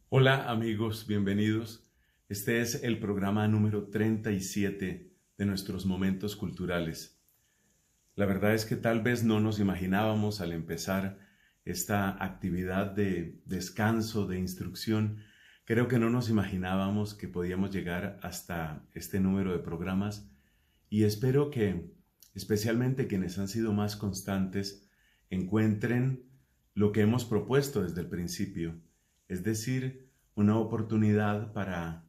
Hola amigos, bienvenidos. Este es el programa número 37 de nuestros momentos culturales. La verdad es que tal vez no nos imaginábamos al empezar esta actividad de descanso, de instrucción, creo que no nos imaginábamos que podíamos llegar hasta este número de programas y espero que especialmente quienes han sido más constantes encuentren lo que hemos propuesto desde el principio, es decir, una oportunidad para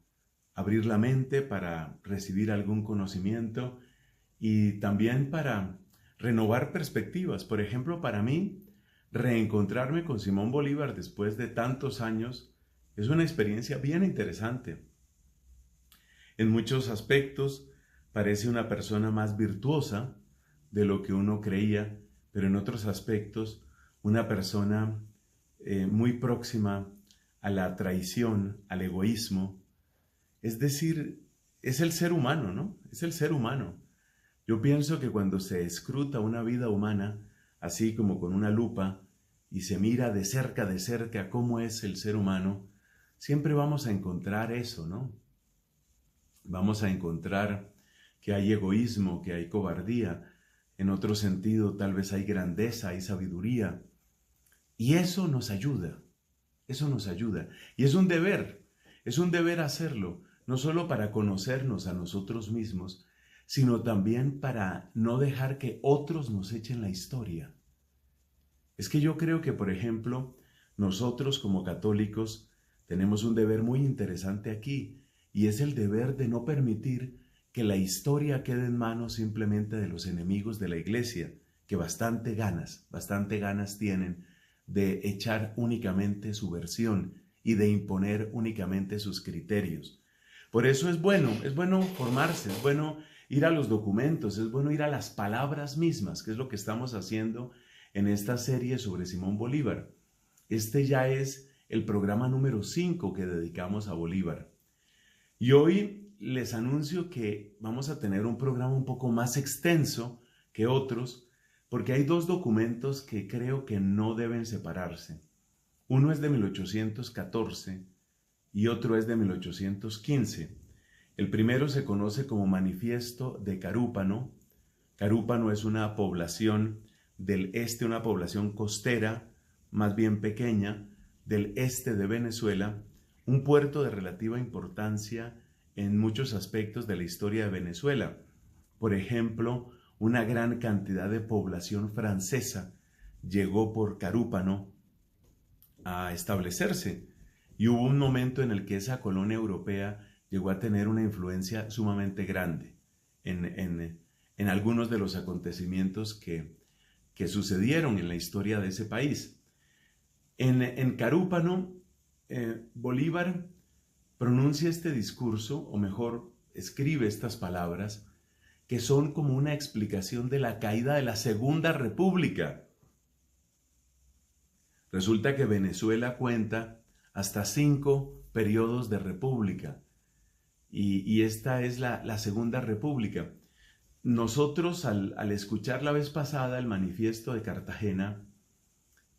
abrir la mente, para recibir algún conocimiento y también para renovar perspectivas. Por ejemplo, para mí, reencontrarme con Simón Bolívar después de tantos años es una experiencia bien interesante. En muchos aspectos parece una persona más virtuosa de lo que uno creía, pero en otros aspectos una persona muy próxima a la traición, al egoísmo. Es decir, es el ser humano, ¿no? Es el ser humano. Yo pienso que cuando se escruta una vida humana, así como con una lupa, y se mira de cerca cómo es el ser humano, siempre vamos a encontrar eso, ¿no? Vamos a encontrar que hay egoísmo, que hay cobardía, en otro sentido tal vez hay grandeza, hay sabiduría, y eso nos ayuda. Eso nos ayuda. Y es un deber hacerlo, no solo para conocernos a nosotros mismos, sino también para no dejar que otros nos echen la historia. Es que yo creo que, por ejemplo, nosotros como católicos tenemos un deber muy interesante aquí, y es el deber de no permitir que la historia quede en manos simplemente de los enemigos de la Iglesia, que bastante ganas tienen de echar únicamente su versión y de imponer únicamente sus criterios. Por eso es bueno formarse, es bueno ir a los documentos, es bueno ir a las palabras mismas, que es lo que estamos haciendo en esta serie sobre Simón Bolívar. Este ya es el programa número 5 que dedicamos a Bolívar. Y hoy les anuncio que vamos a tener un programa un poco más extenso que otros, porque hay dos documentos que creo que no deben separarse. Uno es de 1814 y otro es de 1815. El primero se conoce como Manifiesto de Carúpano. Carúpano es una población del este, una población costera, más bien pequeña, del este de Venezuela, un puerto de relativa importancia en muchos aspectos de la historia de Venezuela. Por ejemplo, una gran cantidad de población francesa llegó por Carúpano a establecerse y hubo un momento en el que esa colonia europea llegó a tener una influencia sumamente grande en algunos de los acontecimientos que sucedieron en la historia de ese país. En Carúpano, Bolívar pronuncia este discurso, o mejor, escribe estas palabras, que son como una explicación de la caída de la Segunda República. Resulta que Venezuela cuenta hasta 5 periodos de república, y esta es la Segunda República. Nosotros al escuchar la vez pasada el manifiesto de Cartagena,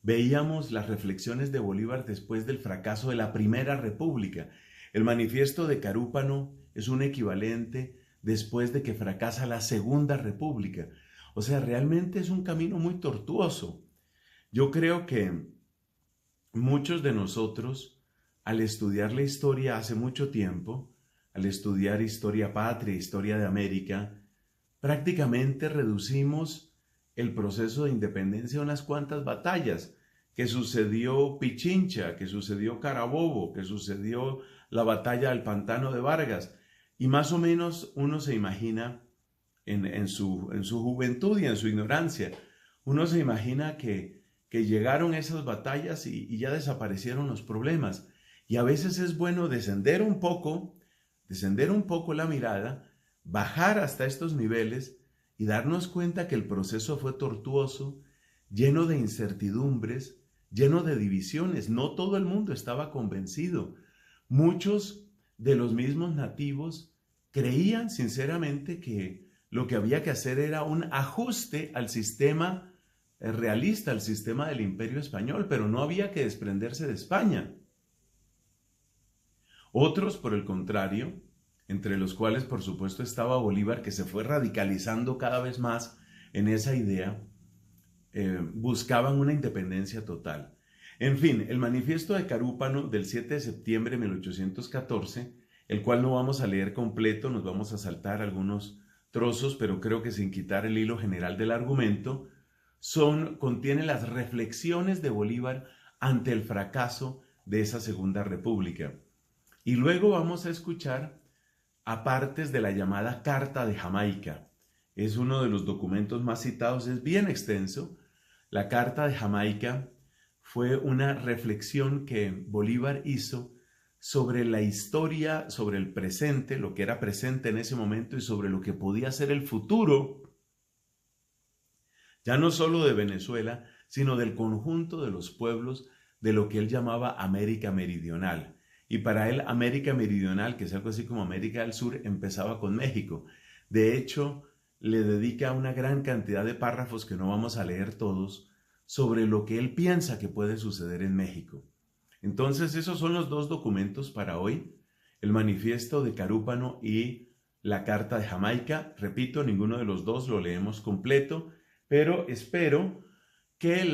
veíamos las reflexiones de Bolívar después del fracaso de la Primera República. El manifiesto de Carúpano es un equivalente después de que fracasa la Segunda República. O sea, realmente es un camino muy tortuoso. Yo creo que muchos de nosotros, al estudiar la historia hace mucho tiempo, al estudiar historia patria, historia de América, prácticamente reducimos el proceso de independencia a unas cuantas batallas, que sucedió Pichincha, que sucedió Carabobo, que sucedió la batalla del Pantano de Vargas, y más o menos uno se imagina en su juventud y en su ignorancia, uno se imagina que llegaron esas batallas y ya desaparecieron los problemas. Y a veces es bueno descender un poco la mirada, bajar hasta estos niveles y darnos cuenta que el proceso fue tortuoso, lleno de incertidumbres, lleno de divisiones. No todo el mundo estaba convencido. Muchos de los mismos nativos creían sinceramente que lo que había que hacer era un ajuste al sistema realista, al sistema del Imperio Español, pero no había que desprenderse de España. Otros, por el contrario, entre los cuales por supuesto estaba Bolívar, que se fue radicalizando cada vez más en esa idea, buscaban una independencia total. En fin, el manifiesto de Carúpano del 7 de septiembre de 1814, el cual no vamos a leer completo, nos vamos a saltar algunos trozos, pero creo que sin quitar el hilo general del argumento, contiene las reflexiones de Bolívar ante el fracaso de esa Segunda República. Y luego vamos a escuchar a partes de la llamada Carta de Jamaica. Es uno de los documentos más citados, es bien extenso. La Carta de Jamaica fue una reflexión que Bolívar hizo sobre la historia, sobre el presente, lo que era presente en ese momento y sobre lo que podía ser el futuro, ya no solo de Venezuela, sino del conjunto de los pueblos de lo que él llamaba América Meridional. Y para él América Meridional, que es algo así como América del Sur, empezaba con México. De hecho, le dedica una gran cantidad de párrafos que no vamos a leer todos sobre lo que él piensa que puede suceder en México. Entonces, esos son los dos documentos para hoy, el manifiesto de Carúpano y la Carta de Jamaica. Repito, ninguno de los dos lo leemos completo, pero espero que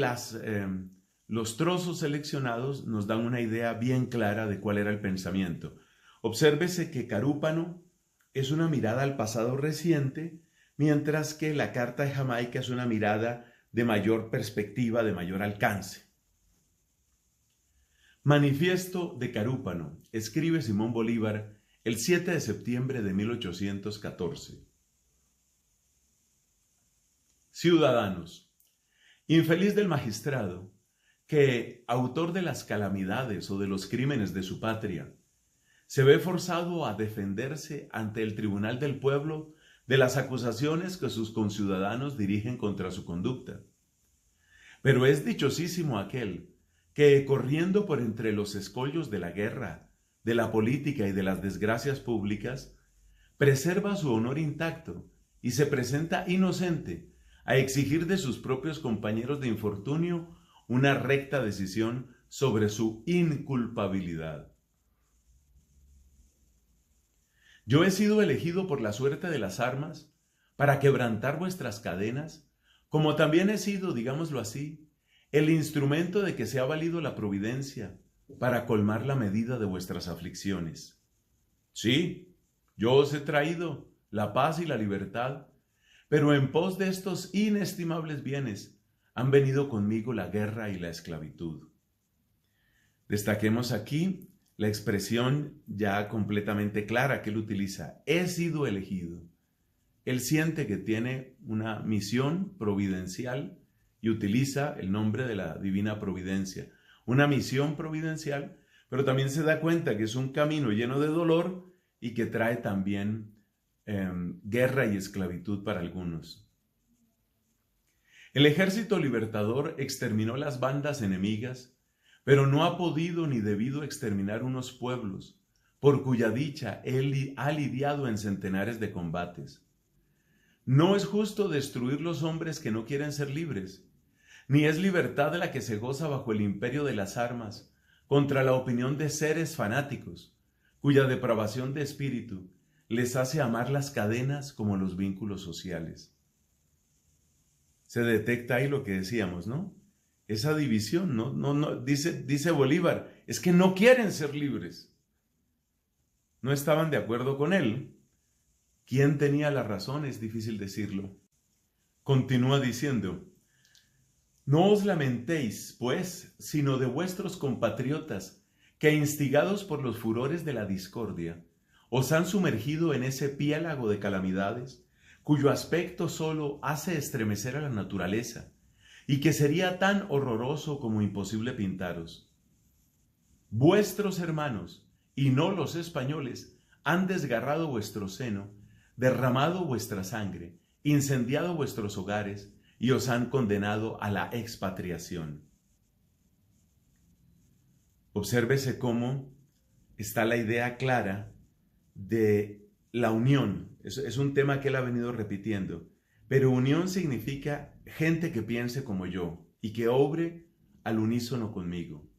los trozos seleccionados nos dan una idea bien clara de cuál era el pensamiento. Obsérvese que Carúpano es una mirada al pasado reciente, mientras que la Carta de Jamaica es una mirada de mayor perspectiva, de mayor alcance. Manifiesto de Carúpano, escribe Simón Bolívar el 7 de septiembre de 1814. Ciudadanos, infeliz del magistrado, que, autor de las calamidades o de los crímenes de su patria, se ve forzado a defenderse ante el Tribunal del Pueblo de las acusaciones que sus conciudadanos dirigen contra su conducta. Pero es dichosísimo aquel que, corriendo por entre los escollos de la guerra, de la política y de las desgracias públicas, preserva su honor intacto y se presenta inocente a exigir de sus propios compañeros de infortunio una recta decisión sobre su inculpabilidad. Yo he sido elegido por la suerte de las armas para quebrantar vuestras cadenas, como también he sido, digámoslo así, el instrumento de que se ha valido la providencia para colmar la medida de vuestras aflicciones. Sí, yo os he traído la paz y la libertad, pero en pos de estos inestimables bienes han venido conmigo la guerra y la esclavitud. Destaquemos aquí la expresión ya completamente clara que él utiliza: he sido elegido. Él siente que tiene una misión providencial y utiliza el nombre de la divina providencia. Una misión providencial, pero también se da cuenta que es un camino lleno de dolor y que trae también guerra y esclavitud para algunos. El ejército libertador exterminó las bandas enemigas, pero no ha podido ni debido exterminar unos pueblos, por cuya dicha él ha lidiado en centenares de combates. No es justo destruir los hombres que no quieren ser libres, ni es libertad de la que se goza bajo el imperio de las armas, contra la opinión de seres fanáticos, cuya depravación de espíritu les hace amar las cadenas como los vínculos sociales. Se detecta ahí lo que decíamos, ¿no? Esa división, dice Bolívar, es que no quieren ser libres. No estaban de acuerdo con él. ¿Quién tenía la razón? Es difícil decirlo. Continúa diciendo: no os lamentéis, pues, sino de vuestros compatriotas, que instigados por los furores de la discordia, os han sumergido en ese piélago de calamidades, cuyo aspecto solo hace estremecer a la naturaleza, y que sería tan horroroso como imposible pintaros. Vuestros hermanos, y no los españoles, han desgarrado vuestro seno, derramado vuestra sangre, incendiado vuestros hogares, y os han condenado a la expatriación. Obsérvese cómo está la idea clara de la unión. Es un tema que él ha venido repitiendo, pero unión significa gente que piense como yo y que obre al unísono conmigo.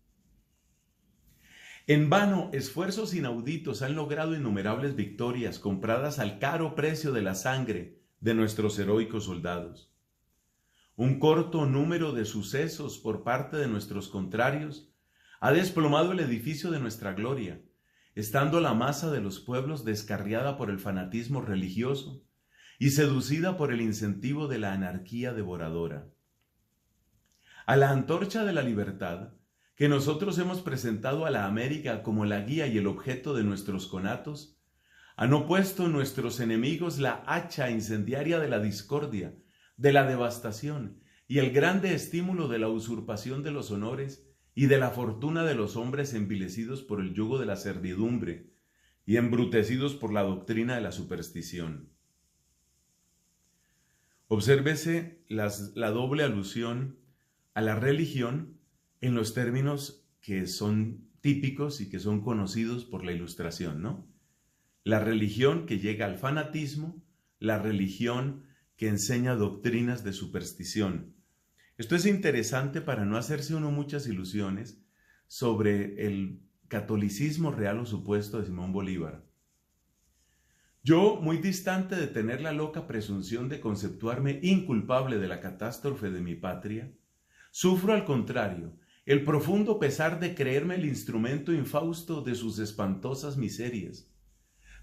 En vano, esfuerzos inauditos han logrado innumerables victorias compradas al caro precio de la sangre de nuestros heroicos soldados. Un corto número de sucesos por parte de nuestros contrarios ha desplomado el edificio de nuestra gloria, estando la masa de los pueblos descarriada por el fanatismo religioso y seducida por el incentivo de la anarquía devoradora. A la antorcha de la libertad, que nosotros hemos presentado a la América como la guía y el objeto de nuestros conatos, han opuesto nuestros enemigos la hacha incendiaria de la discordia, de la devastación y el grande estímulo de la usurpación de los honores y de la fortuna de los hombres envilecidos por el yugo de la servidumbre y embrutecidos por la doctrina de la superstición. Obsérvese la doble alusión a la religión en los términos que son típicos y que son conocidos por la Ilustración, ¿no? La religión que llega al fanatismo, la religión que enseña doctrinas de superstición. Esto es interesante para no hacerse uno muchas ilusiones sobre el catolicismo real o supuesto de Simón Bolívar. Yo, muy distante de tener la loca presunción de conceptuarme inculpable de la catástrofe de mi patria, sufro al contrario el profundo pesar de creerme el instrumento infausto de sus espantosas miserias.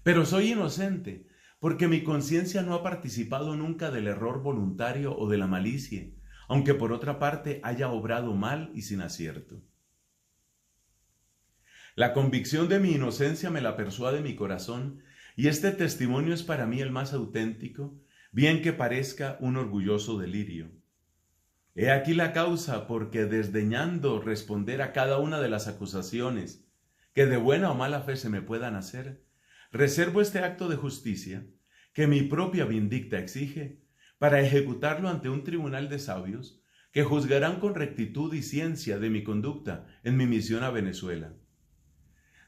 Pero soy inocente, porque mi conciencia no ha participado nunca del error voluntario o de la malicia, aunque por otra parte haya obrado mal y sin acierto. La convicción de mi inocencia me la persuade mi corazón, y este testimonio es para mí el más auténtico, bien que parezca un orgulloso delirio. He aquí la causa porque, desdeñando responder a cada una de las acusaciones que de buena o mala fe se me puedan hacer, reservo este acto de justicia que mi propia vindicta exige, para ejecutarlo ante un tribunal de sabios que juzgarán con rectitud y ciencia de mi conducta en mi misión a Venezuela.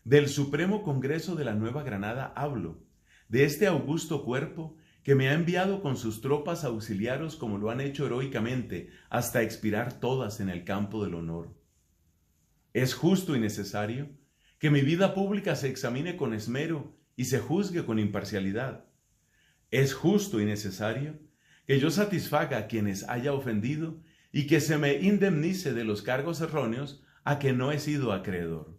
Del Supremo Congreso de la Nueva Granada hablo, de este augusto cuerpo que me ha enviado con sus tropas a auxiliaros como lo han hecho heroicamente hasta expirar todas en el campo del honor. Es justo y necesario que mi vida pública se examine con esmero y se juzgue con imparcialidad. Es justo y necesario que yo satisfaga a quienes haya ofendido y que se me indemnice de los cargos erróneos a que no he sido acreedor.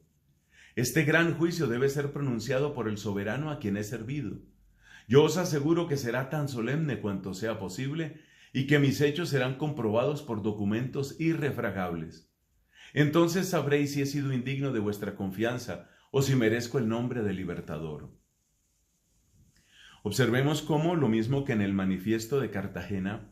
Este gran juicio debe ser pronunciado por el soberano a quien he servido. Yo os aseguro que será tan solemne cuanto sea posible y que mis hechos serán comprobados por documentos irrefragables. Entonces sabréis si he sido indigno de vuestra confianza o si merezco el nombre de libertador. Observemos cómo, lo mismo que en el Manifiesto de Cartagena,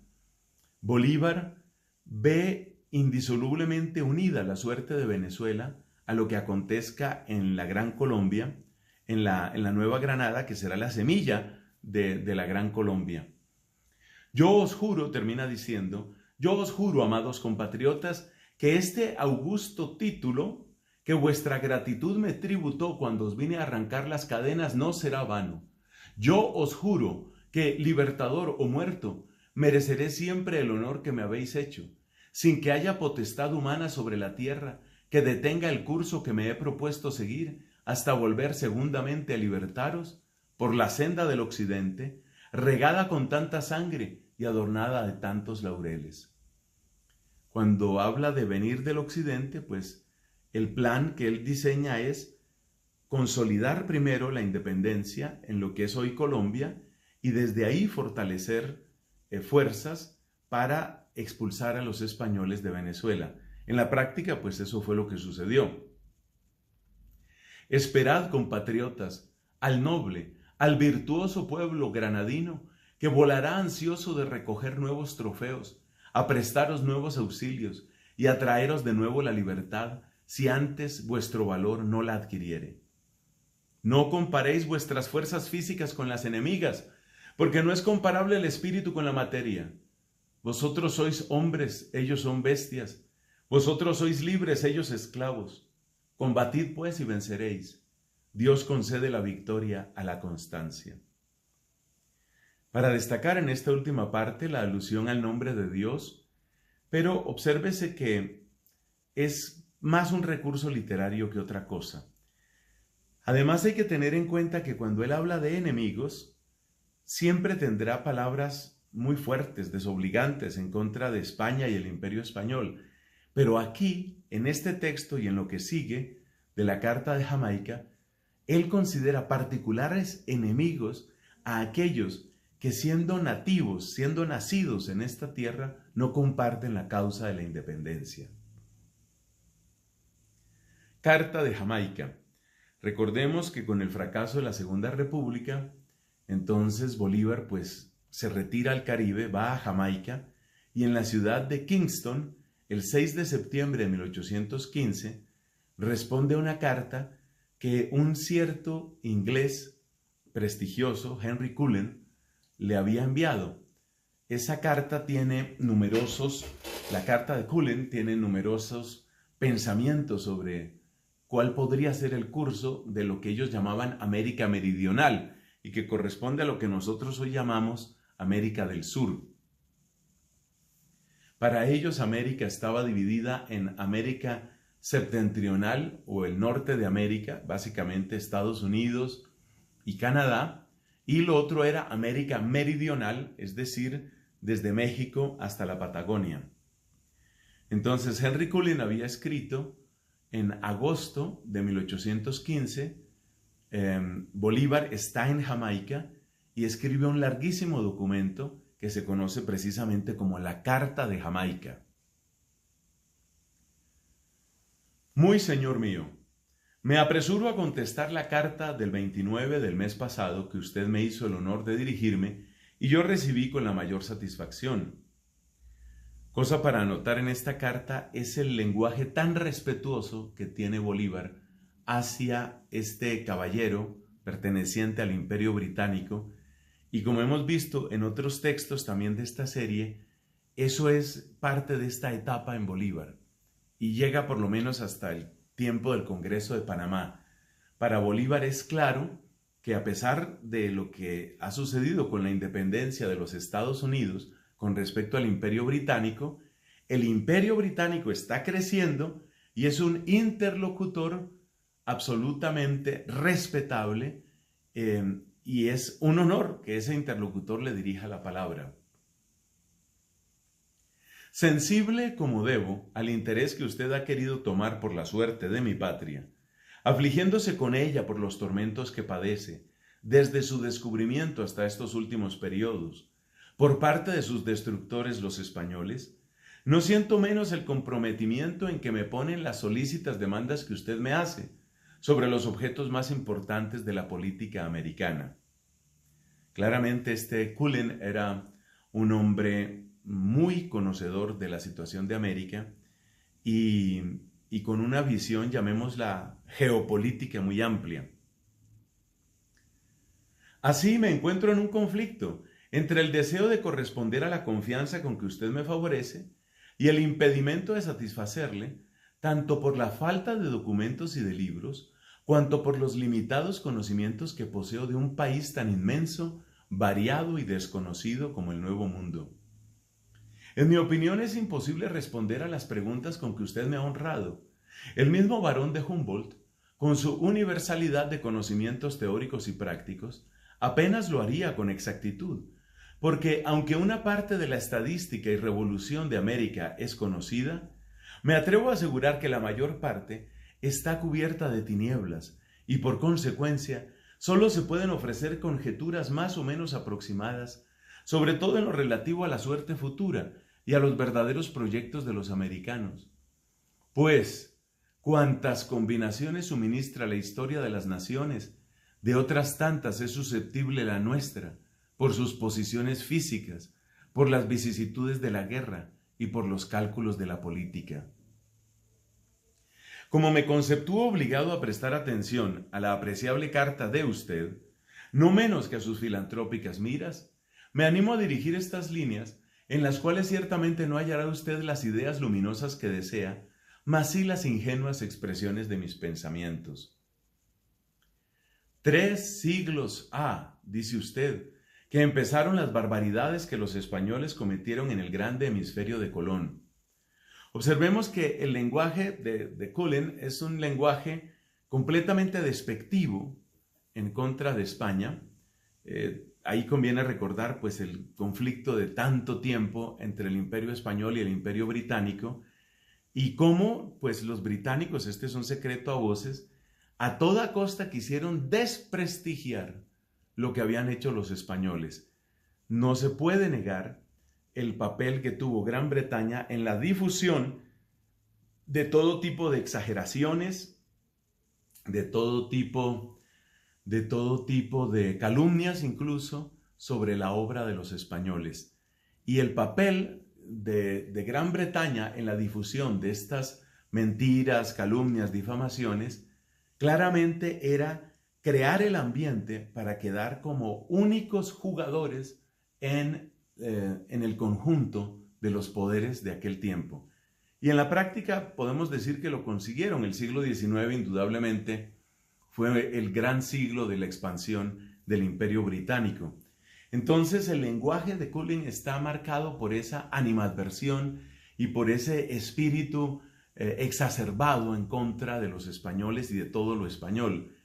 Bolívar ve indisolublemente unida la suerte de Venezuela a lo que acontezca en la Gran Colombia, en la Nueva Granada, que será la semilla de la Gran Colombia. Yo os juro, termina diciendo, yo os juro, amados compatriotas, que este augusto título que vuestra gratitud me tributó cuando os vine a arrancar las cadenas no será vano. Yo os juro que, libertador o muerto, mereceré siempre el honor que me habéis hecho, sin que haya potestad humana sobre la tierra que detenga el curso que me he propuesto seguir hasta volver segundamente a libertaros por la senda del occidente, regada con tanta sangre y adornada de tantos laureles. Cuando habla de venir del occidente, pues el plan que él diseña es consolidar primero la independencia en lo que es hoy Colombia y desde ahí fortalecer fuerzas para expulsar a los españoles de Venezuela. En la práctica, pues eso fue lo que sucedió. Esperad, compatriotas, al noble, al virtuoso pueblo granadino que volará ansioso de recoger nuevos trofeos, a prestaros nuevos auxilios y a traeros de nuevo la libertad si antes vuestro valor no la adquiriere. No comparéis vuestras fuerzas físicas con las enemigas, porque no es comparable el espíritu con la materia. Vosotros sois hombres, ellos son bestias. Vosotros sois libres, ellos esclavos. Combatid pues y venceréis. Dios concede la victoria a la constancia. Para destacar en esta última parte la alusión al nombre de Dios, pero obsérvese que es más un recurso literario que otra cosa. Además hay que tener en cuenta que cuando él habla de enemigos, siempre tendrá palabras muy fuertes, desobligantes en contra de España y el Imperio Español. Pero aquí, en este texto y en lo que sigue de la Carta de Jamaica, él considera particulares enemigos a aquellos que siendo nativos, siendo nacidos en esta tierra, no comparten la causa de la independencia. Carta de Jamaica. Recordemos que con el fracaso de la Segunda República, entonces Bolívar se retira al Caribe, va a Jamaica, y en la ciudad de Kingston, el 6 de septiembre de 1815, responde a una carta que un cierto inglés prestigioso, Henry Cullen, le había enviado. Esa carta la carta de Cullen tiene numerosos pensamientos sobre cuál podría ser el curso de lo que ellos llamaban América Meridional y que corresponde a lo que nosotros hoy llamamos América del Sur. Para ellos América estaba dividida en América septentrional o el norte de América, básicamente Estados Unidos y Canadá, y lo otro era América Meridional, es decir, desde México hasta la Patagonia. Entonces Henry Cullen había escrito en agosto de 1815, Bolívar está en Jamaica y escribe un larguísimo documento que se conoce precisamente como la Carta de Jamaica. Muy señor mío, me apresuro a contestar la carta del 29 del mes pasado que usted me hizo el honor de dirigirme y yo recibí con la mayor satisfacción. Cosa para anotar en esta carta es el lenguaje tan respetuoso que tiene Bolívar hacia este caballero perteneciente al Imperio Británico, y como hemos visto en otros textos también de esta serie, eso es parte de esta etapa en Bolívar y llega por lo menos hasta el tiempo del Congreso de Panamá. Para Bolívar es claro que a pesar de lo que ha sucedido con la independencia de los Estados Unidos con respecto al Imperio Británico, el Imperio Británico está creciendo y es un interlocutor absolutamente respetable, y es un honor que ese interlocutor le dirija la palabra. Sensible como debo al interés que usted ha querido tomar por la suerte de mi patria, afligiéndose con ella por los tormentos que padece, desde su descubrimiento hasta estos últimos periodos, por parte de sus destructores los españoles, no siento menos el comprometimiento en que me ponen las solícitas demandas que usted me hace sobre los objetos más importantes de la política americana. Claramente este Cullen era un hombre muy conocedor de la situación de América y con una visión, llamémosla, geopolítica muy amplia. Así me encuentro en un conflicto entre el deseo de corresponder a la confianza con que usted me favorece y el impedimento de satisfacerle, tanto por la falta de documentos y de libros, cuanto por los limitados conocimientos que poseo de un país tan inmenso, variado y desconocido como el Nuevo Mundo. En mi opinión es imposible responder a las preguntas con que usted me ha honrado. El mismo Barón de Humboldt, con su universalidad de conocimientos teóricos y prácticos, apenas lo haría con exactitud, porque aunque una parte de la estadística y revolución de América es conocida, me atrevo a asegurar que la mayor parte está cubierta de tinieblas y por consecuencia solo se pueden ofrecer conjeturas más o menos aproximadas, sobre todo en lo relativo a la suerte futura y a los verdaderos proyectos de los americanos. Pues, cuantas combinaciones suministra la historia de las naciones, de otras tantas es susceptible la nuestra, por sus posiciones físicas, por las vicisitudes de la guerra y por los cálculos de la política. Como me conceptúo obligado a prestar atención a la apreciable carta de usted, no menos que a sus filantrópicas miras, me animo a dirigir estas líneas, en las cuales ciertamente no hallará usted las ideas luminosas que desea, mas sí las ingenuas expresiones de mis pensamientos. 3 siglos ha, dice usted, que empezaron las barbaridades que los españoles cometieron en el grande hemisferio de Colón. Observemos que el lenguaje de Cullen es un lenguaje completamente despectivo en contra de España. Ahí conviene recordar pues el conflicto de tanto tiempo entre el Imperio Español y el Imperio Británico, y cómo pues los británicos, este es un secreto a voces, a toda costa quisieron desprestigiar lo que habían hecho los españoles. No se puede negar el papel que tuvo Gran Bretaña en la difusión de todo tipo de exageraciones, de todo tipo de calumnias incluso sobre la obra de los españoles. Y el papel de Gran Bretaña en la difusión de estas mentiras, calumnias, difamaciones, claramente era crear el ambiente para quedar como únicos jugadores en el conjunto de los poderes de aquel tiempo. Y en la práctica podemos decir que lo consiguieron. El siglo XIX indudablemente fue el gran siglo de la expansión del Imperio Británico. Entonces el lenguaje de Cullen está marcado por esa animadversión y por ese espíritu exacerbado en contra de los españoles y de todo lo español.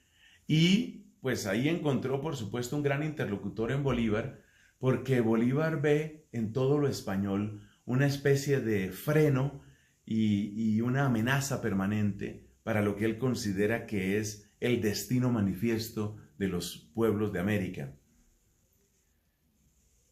Y pues ahí encontró, por supuesto, un gran interlocutor en Bolívar, porque Bolívar ve en todo lo español una especie de freno y una amenaza permanente para lo que él considera que es el destino manifiesto de los pueblos de América.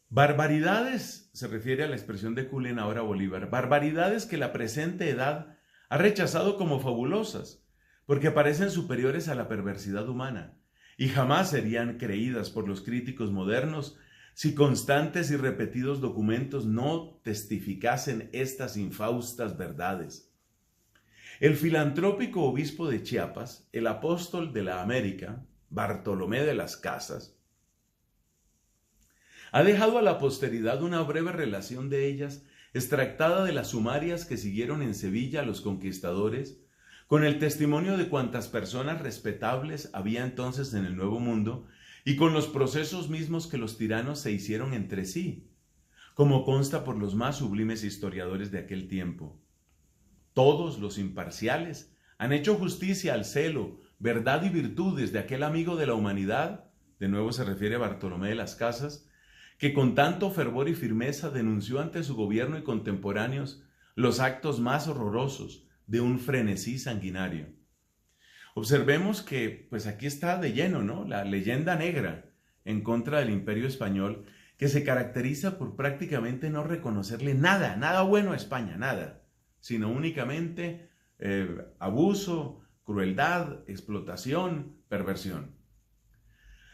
Barbaridades, se refiere a la expresión de Cullen ahora Bolívar, barbaridades que la presente edad ha rechazado como fabulosas, porque parecen superiores a la perversidad humana, y jamás serían creídas por los críticos modernos si constantes y repetidos documentos no testificasen estas infaustas verdades. El filantrópico obispo de Chiapas, el apóstol de la América, Bartolomé de las Casas, ha dejado a la posteridad una breve relación de ellas, extractada de las sumarias que siguieron en Sevilla a los conquistadores, con el testimonio de cuantas personas respetables había entonces en el Nuevo Mundo, y con los procesos mismos que los tiranos se hicieron entre sí, como consta por los más sublimes historiadores de aquel tiempo. Todos los imparciales han hecho justicia al celo, verdad y virtudes de aquel amigo de la humanidad, de nuevo se refiere a Bartolomé de las Casas, que con tanto fervor y firmeza denunció ante su gobierno y contemporáneos los actos más horrorosos de un frenesí sanguinario. Observemos que, pues aquí está de lleno, ¿no?, la leyenda negra en contra del Imperio Español, que se caracteriza por prácticamente no reconocerle nada bueno a España, nada, sino únicamente abuso, crueldad, explotación, perversión.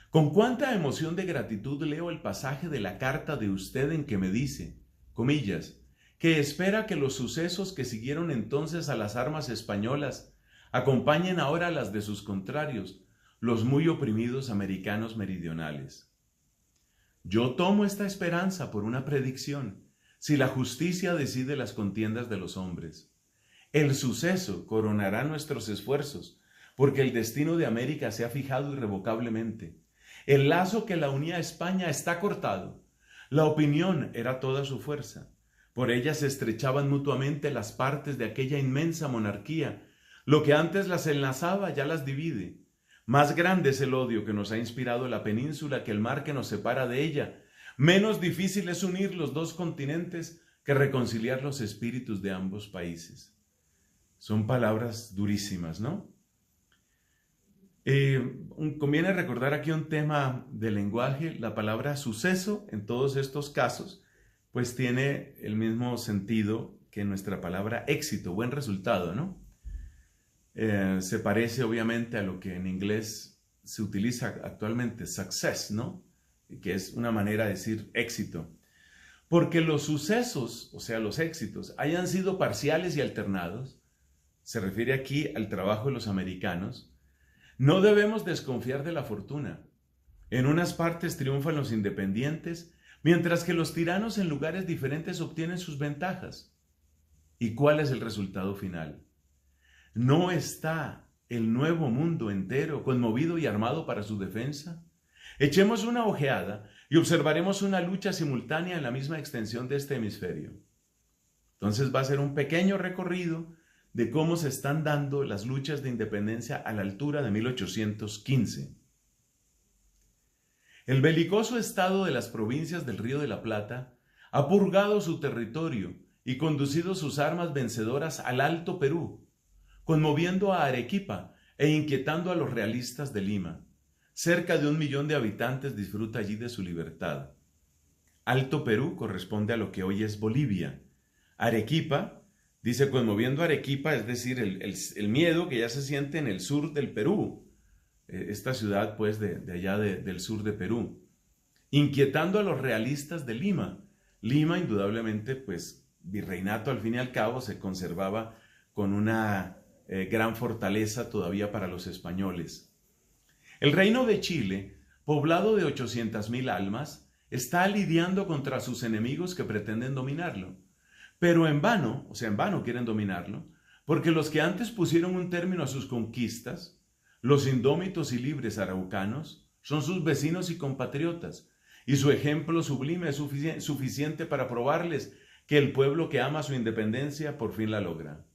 Con cuánta emoción de gratitud leo el pasaje de la carta de usted en que me dice, comillas, que espera que los sucesos que siguieron entonces a las armas españolas acompañen ahora a las de sus contrarios, los muy oprimidos americanos meridionales. Yo tomo esta esperanza por una predicción, si la justicia decide las contiendas de los hombres. El suceso coronará nuestros esfuerzos, porque el destino de América se ha fijado irrevocablemente. El lazo que la unía a España está cortado. La opinión era toda su fuerza. Por ella se estrechaban mutuamente las partes de aquella inmensa monarquía. Lo que antes las enlazaba ya las divide. Más grande es el odio que nos ha inspirado la península que el mar que nos separa de ella. Menos difícil es unir los dos continentes que reconciliar los espíritus de ambos países. Son palabras durísimas, ¿no? Conviene recordar aquí un tema del lenguaje. La palabra suceso en todos estos casos pues tiene el mismo sentido que nuestra palabra éxito, buen resultado, ¿no? Se parece obviamente a lo que en inglés se utiliza actualmente, success, ¿no?, que es una manera de decir éxito. Porque los sucesos, o sea, los éxitos, hayan sido parciales y alternados, se refiere aquí al trabajo de los americanos, no debemos desconfiar de la fortuna. En unas partes triunfan los independientes, mientras que los tiranos en lugares diferentes obtienen sus ventajas. ¿Y cuál es el resultado final? ¿No está el nuevo mundo entero conmovido y armado para su defensa? Echemos una ojeada y observaremos una lucha simultánea en la misma extensión de este hemisferio. Entonces va a ser un pequeño recorrido de cómo se están dando las luchas de independencia a la altura de 1815. El belicoso estado de las provincias del Río de la Plata ha purgado su territorio y conducido sus armas vencedoras al Alto Perú, conmoviendo a Arequipa e inquietando a los realistas de Lima. Cerca de 1 millón de habitantes disfruta allí de su libertad. Alto Perú corresponde a lo que hoy es Bolivia. Arequipa, dice conmoviendo a Arequipa, es decir, el miedo que ya se siente en el sur del Perú, esta ciudad pues de allá del sur de Perú, inquietando a los realistas de Lima. Lima indudablemente pues virreinato al fin y al cabo se conservaba con una gran fortaleza todavía para los españoles. El reino de Chile, poblado de 800,000 almas, está lidiando contra sus enemigos que pretenden dominarlo, pero en vano quieren dominarlo, porque los que antes pusieron un término a sus conquistas, los indómitos y libres araucanos, son sus vecinos y compatriotas, y su ejemplo sublime es suficiente para probarles que el pueblo que ama su independencia por fin la logra.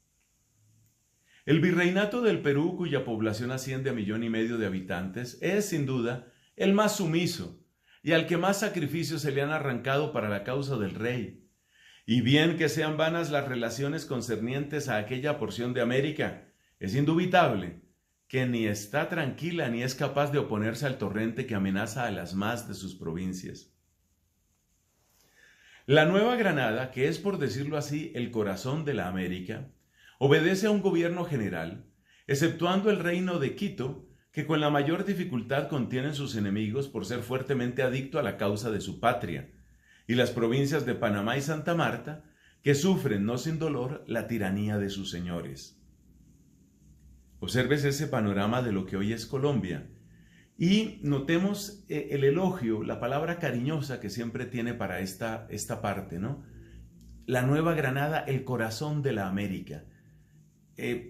El virreinato del Perú, cuya población asciende a 1,5 millones de habitantes, es sin duda el más sumiso y al que más sacrificios se le han arrancado para la causa del rey. Y bien que sean vanas las relaciones concernientes a aquella porción de América, es indubitable que ni está tranquila ni es capaz de oponerse al torrente que amenaza a las más de sus provincias. La Nueva Granada, que es por decirlo así el corazón de la América, obedece a un gobierno general, exceptuando el reino de Quito, que con la mayor dificultad contienen sus enemigos por ser fuertemente adicto a la causa de su patria, y las provincias de Panamá y Santa Marta, que sufren no sin dolor la tiranía de sus señores. Observes ese panorama de lo que hoy es Colombia y notemos el elogio, la palabra cariñosa que siempre tiene para esta parte, ¿no? La Nueva Granada, el corazón de la América.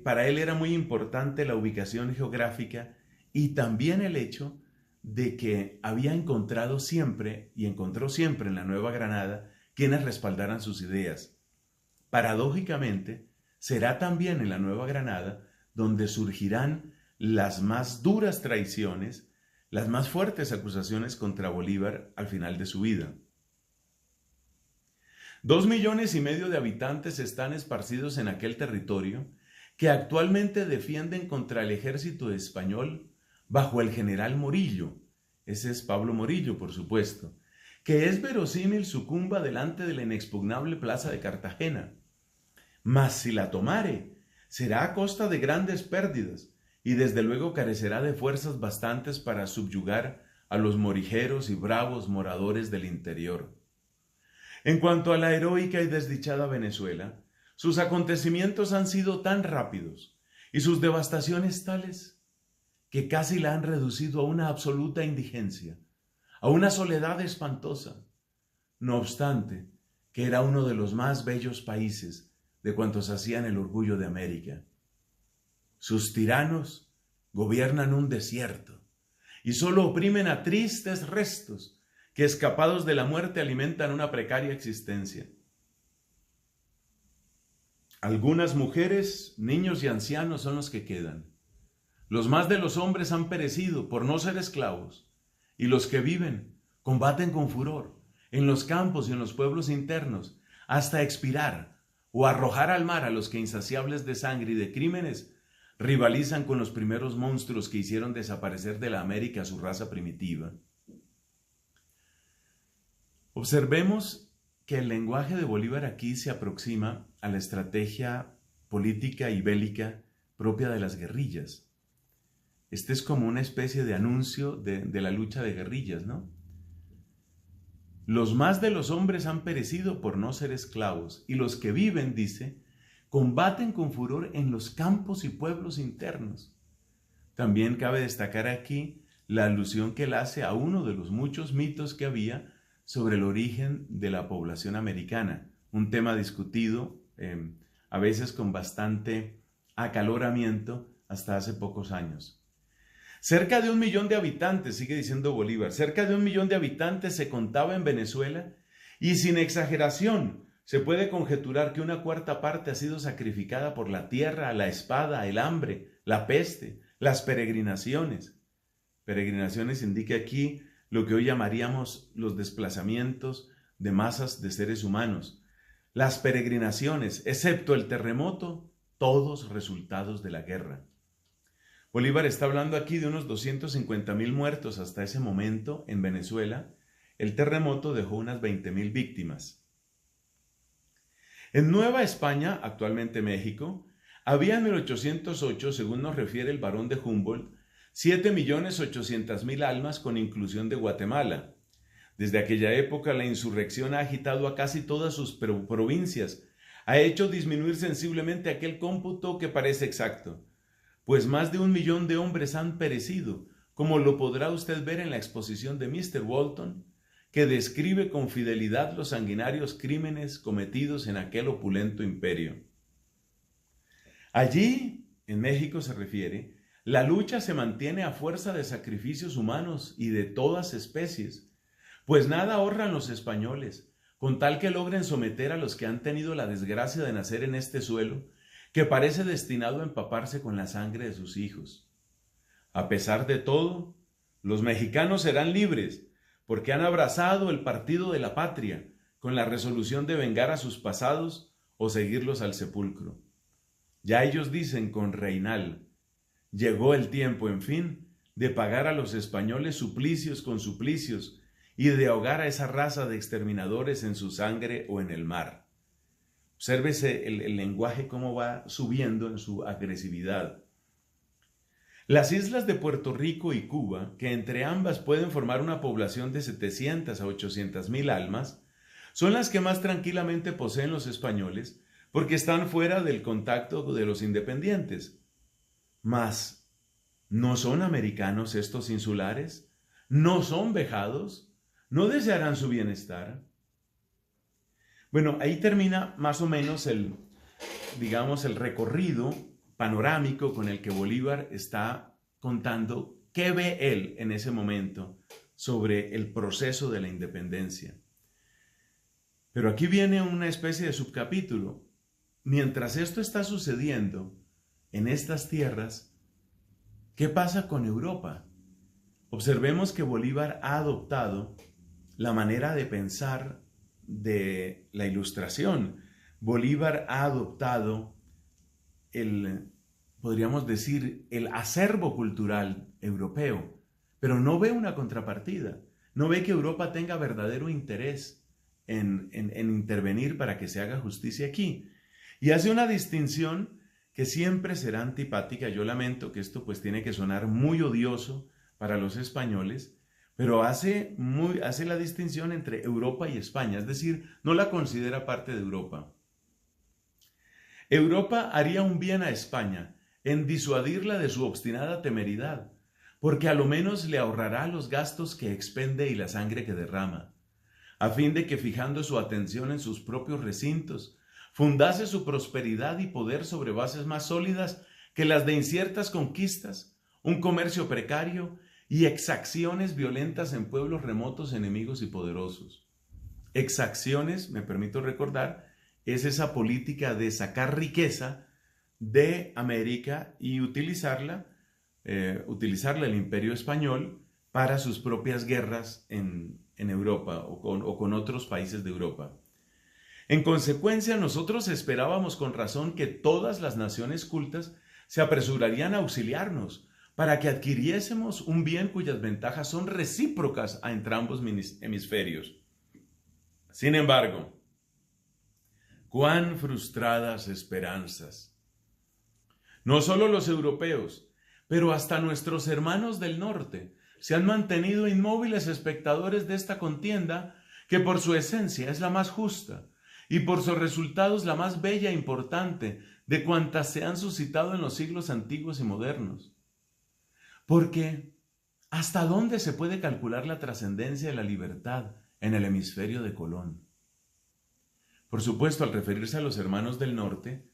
Para él era muy importante la ubicación geográfica y también el hecho de que había encontrado siempre y encontró siempre en la Nueva Granada quienes respaldaran sus ideas. Paradójicamente, será también en la Nueva Granada donde surgirán las más duras traiciones, las más fuertes acusaciones contra Bolívar al final de su vida. 2,5 millones de habitantes están esparcidos en aquel territorio que actualmente defienden contra el ejército español bajo el general Morillo, ese es Pablo Morillo por supuesto, que es verosímil sucumba delante de la inexpugnable plaza de Cartagena. Mas si la tomare, será a costa de grandes pérdidas y desde luego carecerá de fuerzas bastantes para subyugar a los morijeros y bravos moradores del interior. En cuanto a la heroica y desdichada Venezuela, sus acontecimientos han sido tan rápidos y sus devastaciones tales que casi la han reducido a una absoluta indigencia, a una soledad espantosa. No obstante, que era uno de los más bellos países de cuantos hacían el orgullo de América. Sus tiranos gobiernan un desierto y solo oprimen a tristes restos que escapados de la muerte alimentan una precaria existencia. Algunas mujeres, niños y ancianos son los que quedan. Los más de los hombres han perecido por no ser esclavos y los que viven combaten con furor en los campos y en los pueblos internos hasta expirar o arrojar al mar a los que insaciables de sangre y de crímenes rivalizan con los primeros monstruos que hicieron desaparecer de la América a su raza primitiva. Observemos que el lenguaje de Bolívar aquí se aproxima a la estrategia política y bélica propia de las guerrillas. Este es como una especie de anuncio de la lucha de guerrillas, ¿no? Los más de los hombres han perecido por no ser esclavos, y los que viven, dice, combaten con furor en los campos y pueblos internos. También cabe destacar aquí la alusión que él hace a uno de los muchos mitos que había sobre el origen de la población americana, un tema discutido a veces con bastante acaloramiento hasta hace pocos años. Cerca de 1 millón de habitantes, sigue diciendo Bolívar, cerca de 1 millón de habitantes se contaba en Venezuela y sin exageración Se puede conjeturar que una cuarta parte ha sido sacrificada por la tierra, la espada, el hambre, la peste, las peregrinaciones. Peregrinaciones indica aquí lo que hoy llamaríamos los desplazamientos de masas de seres humanos. Las peregrinaciones, excepto el terremoto, todos resultados de la guerra. Bolívar está hablando aquí de unos 250,000 muertos hasta ese momento en Venezuela. El terremoto dejó unas 20,000 víctimas. En Nueva España, actualmente México, había en 1808, según nos refiere el barón de Humboldt, 7,800,000 almas con inclusión de Guatemala. Desde aquella época la insurrección ha agitado a casi todas sus provincias, ha hecho disminuir sensiblemente aquel cómputo que parece exacto, pues más de 1,000,000 de hombres han perecido, como lo podrá usted ver en la exposición de Mr. Walton, que describe con fidelidad los sanguinarios crímenes cometidos en aquel opulento imperio. Allí, en México se refiere, la lucha se mantiene a fuerza de sacrificios humanos y de todas especies, pues nada ahorran los españoles, con tal que logren someter a los que han tenido la desgracia de nacer en este suelo, que parece destinado a empaparse con la sangre de sus hijos. A pesar de todo, los mexicanos serán libres, porque han abrazado el partido de la patria, con la resolución de vengar a sus pasados o seguirlos al sepulcro. Ya ellos dicen con Reinal: llegó el tiempo, en fin, de pagar a los españoles suplicios con suplicios y de ahogar a esa raza de exterminadores en su sangre o en el mar. Obsérvese el lenguaje cómo va subiendo en su agresividad. Las islas de Puerto Rico y Cuba, que entre ambas pueden formar una población de 700 a 800,000 almas, son las que más tranquilamente poseen los españoles porque están fuera del contacto de los independientes. Mas, ¿no son americanos estos insulares? ¿No son vejados? ¿No desearán su bienestar? Bueno, ahí termina más o menos el recorrido panorámico con el que Bolívar está contando qué ve él en ese momento sobre el proceso de la independencia. Pero aquí viene una especie de subcapítulo. Mientras esto está sucediendo en estas tierras, ¿qué pasa con Europa? Observemos que Bolívar ha adoptado la manera de pensar de la Ilustración. Bolívar ha adoptado podríamos decir, el acervo cultural europeo, pero no ve una contrapartida, no ve que Europa tenga verdadero interés en intervenir para que se haga justicia aquí. Y hace una distinción que siempre será antipática. Yo lamento que esto pues tiene que sonar muy odioso para los españoles, pero hace la distinción entre Europa y España, es decir, no la considera parte de Europa. Europa haría un bien a España en disuadirla de su obstinada temeridad, porque a lo menos le ahorrará los gastos que expende y la sangre que derrama, a fin de que, fijando su atención en sus propios recintos, fundase su prosperidad y poder sobre bases más sólidas que las de inciertas conquistas, un comercio precario y exacciones violentas en pueblos remotos, enemigos y poderosos. Exacciones, me permito recordar, es esa política de sacar riqueza de América y utilizarla el Imperio Español para sus propias guerras en Europa o con otros países de Europa. En consecuencia, nosotros esperábamos con razón que todas las naciones cultas se apresurarían a auxiliarnos para que adquiriésemos un bien cuyas ventajas son recíprocas a entrambos hemisferios. Sin embargo, cuán frustradas esperanzas. No solo los europeos, pero hasta nuestros hermanos del norte se han mantenido inmóviles espectadores de esta contienda que por su esencia es la más justa y por sus resultados la más bella e importante de cuantas se han suscitado en los siglos antiguos y modernos. Porque, ¿hasta dónde se puede calcular la trascendencia de la libertad en el hemisferio de Colón? Por supuesto, al referirse a los hermanos del norte,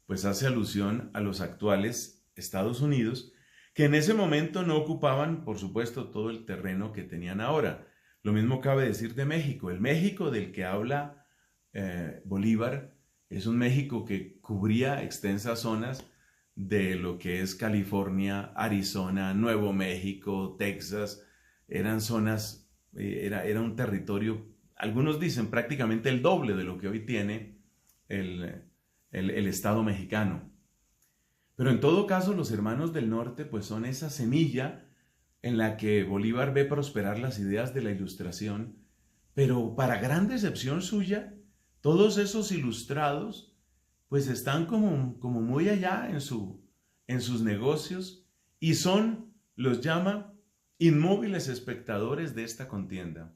pues hace alusión a los actuales Estados Unidos, que en ese momento no ocupaban, por supuesto, todo el terreno que tenían ahora. Lo mismo cabe decir de México. El México del que habla Bolívar es un México que cubría extensas zonas de lo que es California, Arizona, Nuevo México, Texas. Eran zonas, era un territorio, algunos dicen prácticamente el doble de lo que hoy tiene el Estado mexicano. Pero en todo caso, los hermanos del norte pues son esa semilla en la que Bolívar ve prosperar las ideas de la Ilustración, pero para gran decepción suya, todos esos ilustrados pues están como muy allá en sus negocios y los llama inmóviles espectadores de esta contienda.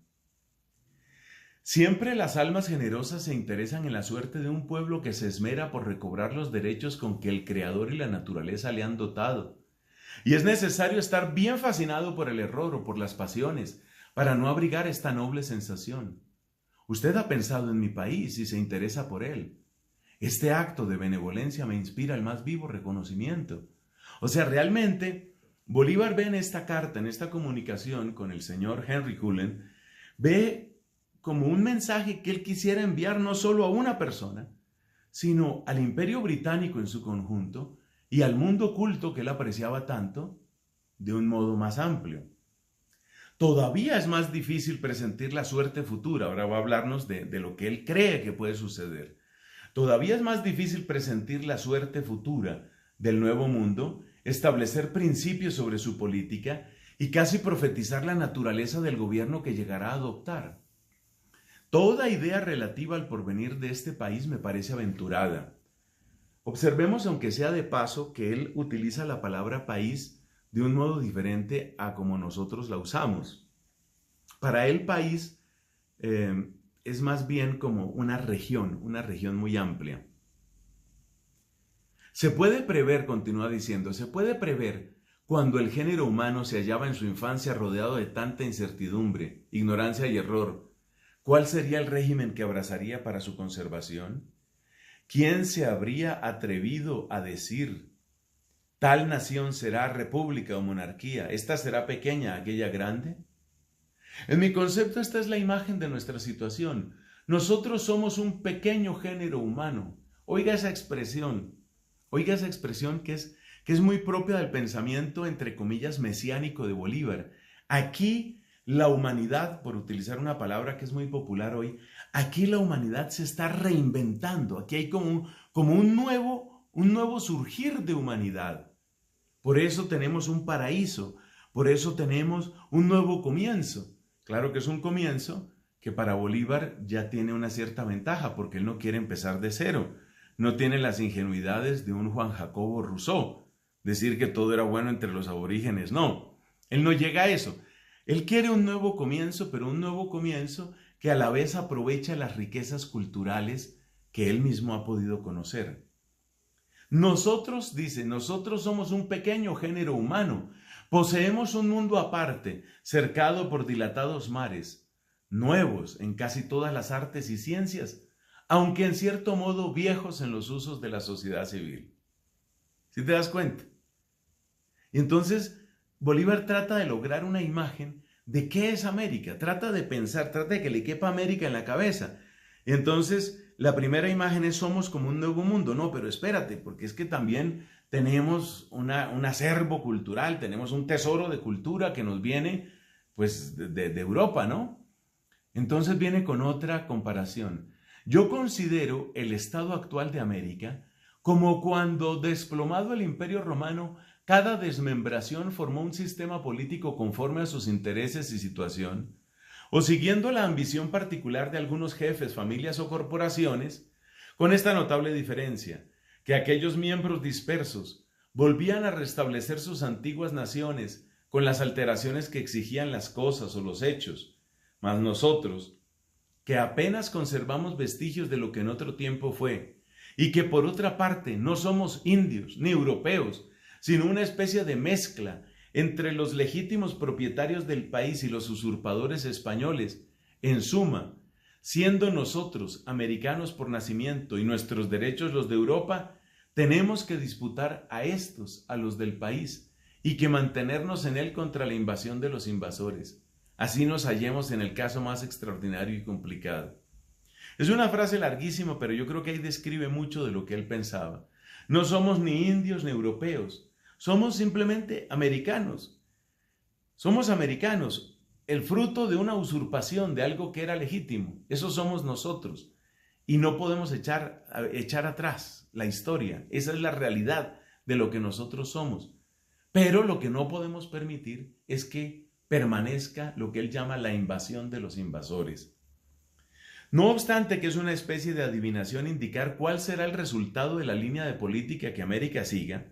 Siempre las almas generosas se interesan en la suerte de un pueblo que se esmera por recobrar los derechos con que el Creador y la naturaleza le han dotado. Y es necesario estar bien fascinado por el error o por las pasiones para no abrigar esta noble sensación. Usted ha pensado en mi país y se interesa por él. Este acto de benevolencia me inspira el más vivo reconocimiento. O sea, realmente, Bolívar ve en esta carta, en esta comunicación con el señor Henry Cullen, ve como un mensaje que él quisiera enviar no solo a una persona, sino al Imperio Británico en su conjunto y al mundo culto que él apreciaba tanto, de un modo más amplio. Todavía es más difícil presentir la suerte futura. Ahora va a hablarnos de lo que él cree que puede suceder. Todavía es más difícil presentir la suerte futura del nuevo mundo, establecer principios sobre su política y casi profetizar la naturaleza del gobierno que llegará a adoptar. Toda idea relativa al porvenir de este país me parece aventurada. Observemos, aunque sea de paso, que él utiliza la palabra país de un modo diferente a como nosotros la usamos. Para él, país es más bien como una región muy amplia. Se puede prever, continúa diciendo, se puede prever cuando el género humano se hallaba en su infancia rodeado de tanta incertidumbre, ignorancia y error, ¿cuál sería el régimen que abrazaría para su conservación? ¿Quién se habría atrevido a decir, tal nación será república o monarquía, esta será pequeña, aquella grande? En mi concepto, esta es la imagen de nuestra situación. Nosotros somos un pequeño género humano. Oiga esa expresión que es muy propia del pensamiento, entre comillas, mesiánico de Bolívar. Aquí la humanidad, por utilizar una palabra que es muy popular hoy, aquí la humanidad se está reinventando. Aquí hay como un nuevo surgir de humanidad. Por eso tenemos un paraíso, por eso tenemos un nuevo comienzo. Claro que es un comienzo que para Bolívar ya tiene una cierta ventaja, porque él no quiere empezar de cero. No tiene las ingenuidades de un Juan Jacobo Rousseau, decir que todo era bueno entre los aborígenes. No, él no llega a eso. Él quiere un nuevo comienzo, pero un nuevo comienzo que a la vez aprovecha las riquezas culturales que él mismo ha podido conocer. Nosotros, dice, nosotros somos un pequeño género humano. Poseemos un mundo aparte, cercado por dilatados mares, nuevos en casi todas las artes y ciencias, aunque en cierto modo viejos en los usos de la sociedad civil. ¿Sí te das cuenta? Y entonces Bolívar trata de lograr una imagen de qué es América, trata de pensar, trata de que le quepa América en la cabeza. Y entonces la primera imagen es somos como un nuevo mundo. No, pero espérate, porque es que también tenemos un acervo cultural, tenemos un tesoro de cultura que nos viene pues de Europa, ¿no? Entonces viene con otra comparación. Yo considero el estado actual de América como cuando, desplomado el Imperio Romano, cada desmembración formó un sistema político conforme a sus intereses y situación, o siguiendo la ambición particular de algunos jefes, familias o corporaciones, con esta notable diferencia, que aquellos miembros dispersos volvían a restablecer sus antiguas naciones con las alteraciones que exigían las cosas o los hechos, mas nosotros, que apenas conservamos vestigios de lo que en otro tiempo fue, y que por otra parte no somos indios ni europeos, sino una especie de mezcla entre los legítimos propietarios del país y los usurpadores españoles. En suma, siendo nosotros americanos por nacimiento y nuestros derechos los de Europa, tenemos que disputar a estos, a los del país, y que mantenernos en él contra la invasión de los invasores. Así nos hallemos en el caso más extraordinario y complicado. Es una frase larguísima, pero yo creo que ahí describe mucho de lo que él pensaba. No somos ni indios ni europeos, somos simplemente americanos. Somos americanos, el fruto de una usurpación de algo que era legítimo. Eso somos nosotros. Y no podemos echar atrás la historia. Esa es la realidad de lo que nosotros somos. Pero lo que no podemos permitir es que permanezca lo que él llama la invasión de los invasores. No obstante que es una especie de adivinación indicar cuál será el resultado de la línea de política que América siga,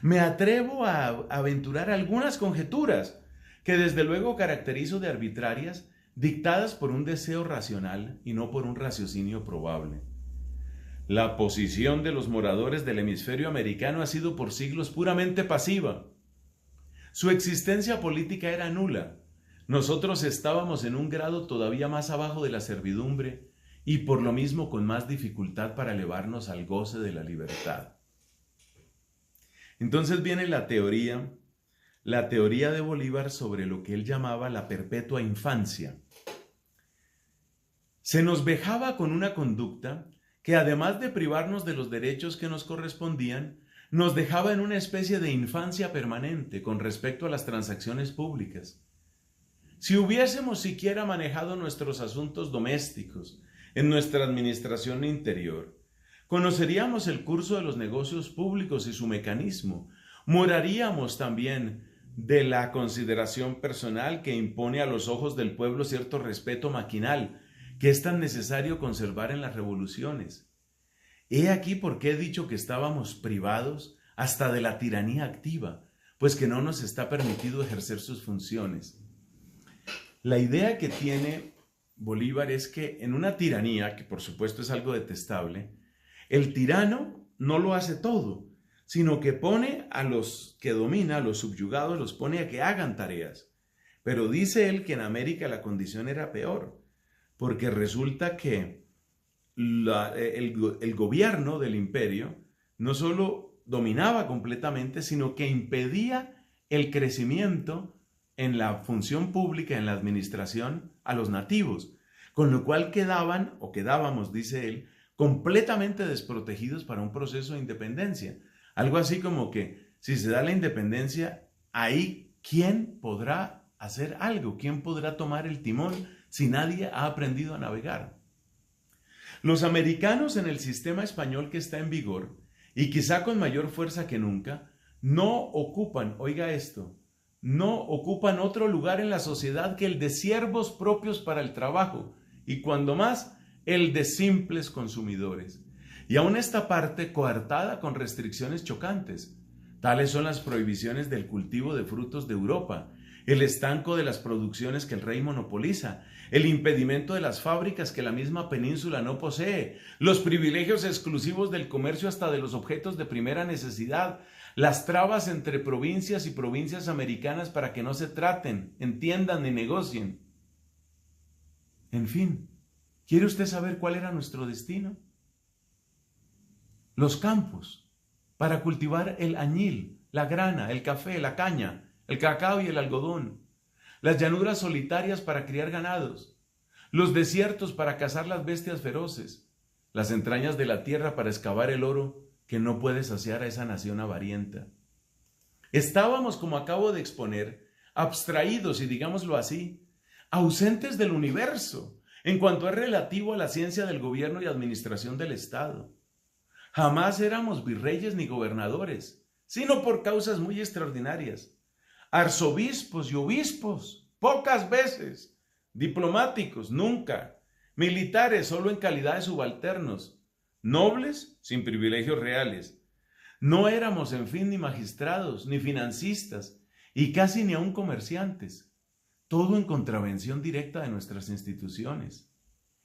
me atrevo a aventurar algunas conjeturas que desde luego caracterizo de arbitrarias, dictadas por un deseo racional y no por un raciocinio probable. La posición de los moradores del hemisferio americano ha sido por siglos puramente pasiva. Su existencia política era nula. Nosotros estábamos en un grado todavía más abajo de la servidumbre y por lo mismo con más dificultad para elevarnos al goce de la libertad. Entonces viene la teoría de Bolívar sobre lo que él llamaba la perpetua infancia. Se nos vejaba con una conducta que además de privarnos de los derechos que nos correspondían, nos dejaba en una especie de infancia permanente con respecto a las transacciones públicas. Si hubiésemos siquiera manejado nuestros asuntos domésticos en nuestra administración interior, conoceríamos el curso de los negocios públicos y su mecanismo, moraríamos también de la consideración personal que impone a los ojos del pueblo cierto respeto maquinal que es tan necesario conservar en las revoluciones. He aquí por qué he dicho que estábamos privados hasta de la tiranía activa, pues que no nos está permitido ejercer sus funciones. La idea que tiene Bolívar es que en una tiranía, que por supuesto es algo detestable, el tirano no lo hace todo, sino que pone a los que domina, a los subyugados, los pone a que hagan tareas. Pero dice él que en América la condición era peor, porque resulta que el gobierno del imperio no solo dominaba completamente, sino que impedía el crecimiento en la función pública, en la administración, a los nativos, con lo cual quedábamos, dice él, completamente desprotegidos para un proceso de independencia. Algo así como que si se da la independencia, ahí ¿quién podrá hacer algo? ¿Quién podrá tomar el timón si nadie ha aprendido a navegar? Los americanos en el sistema español que está en vigor, y quizá con mayor fuerza que nunca, no ocupan, oiga esto, no ocupan otro lugar en la sociedad que el de siervos propios para el trabajo, y cuando más, el de simples consumidores. Y aún esta parte coartada con restricciones chocantes. Tales son las prohibiciones del cultivo de frutos de Europa, el estanco de las producciones que el rey monopoliza, el impedimento de las fábricas que la misma península no posee, los privilegios exclusivos del comercio hasta de los objetos de primera necesidad, las trabas entre provincias y provincias americanas para que no se traten, entiendan ni negocien. En fin, ¿quiere usted saber cuál era nuestro destino? Los campos, para cultivar el añil, la grana, el café, la caña, el cacao y el algodón, las llanuras solitarias para criar ganados, los desiertos para cazar las bestias feroces, las entrañas de la tierra para excavar el oro que no puede saciar a esa nación avarienta. Estábamos, como acabo de exponer, abstraídos y digámoslo así, ausentes del universo en cuanto es relativo a la ciencia del gobierno y administración del Estado. Jamás éramos virreyes ni gobernadores, sino por causas muy extraordinarias. Arzobispos y obispos, pocas veces. Diplomáticos, nunca. Militares, solo en calidad de subalternos. Nobles, sin privilegios reales. No éramos, en fin, ni magistrados, ni financistas, y casi ni aun comerciantes. Todo en contravención directa de nuestras instituciones.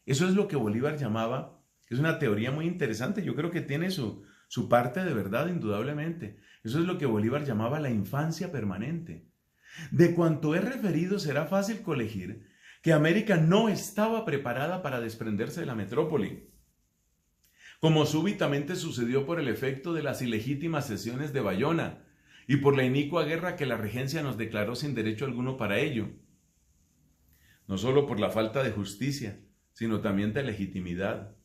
Eso es lo que Bolívar llamaba, es una teoría muy interesante, yo creo que tiene su parte de verdad indudablemente. Eso es lo que Bolívar llamaba la infancia permanente. De cuanto he referido será fácil colegir que América no estaba preparada para desprenderse de la metrópoli, como súbitamente sucedió por el efecto de las ilegítimas sesiones de Bayona y por la inicua guerra que la regencia nos declaró sin derecho alguno para ello. No solo por la falta de justicia, sino también de legitimidad.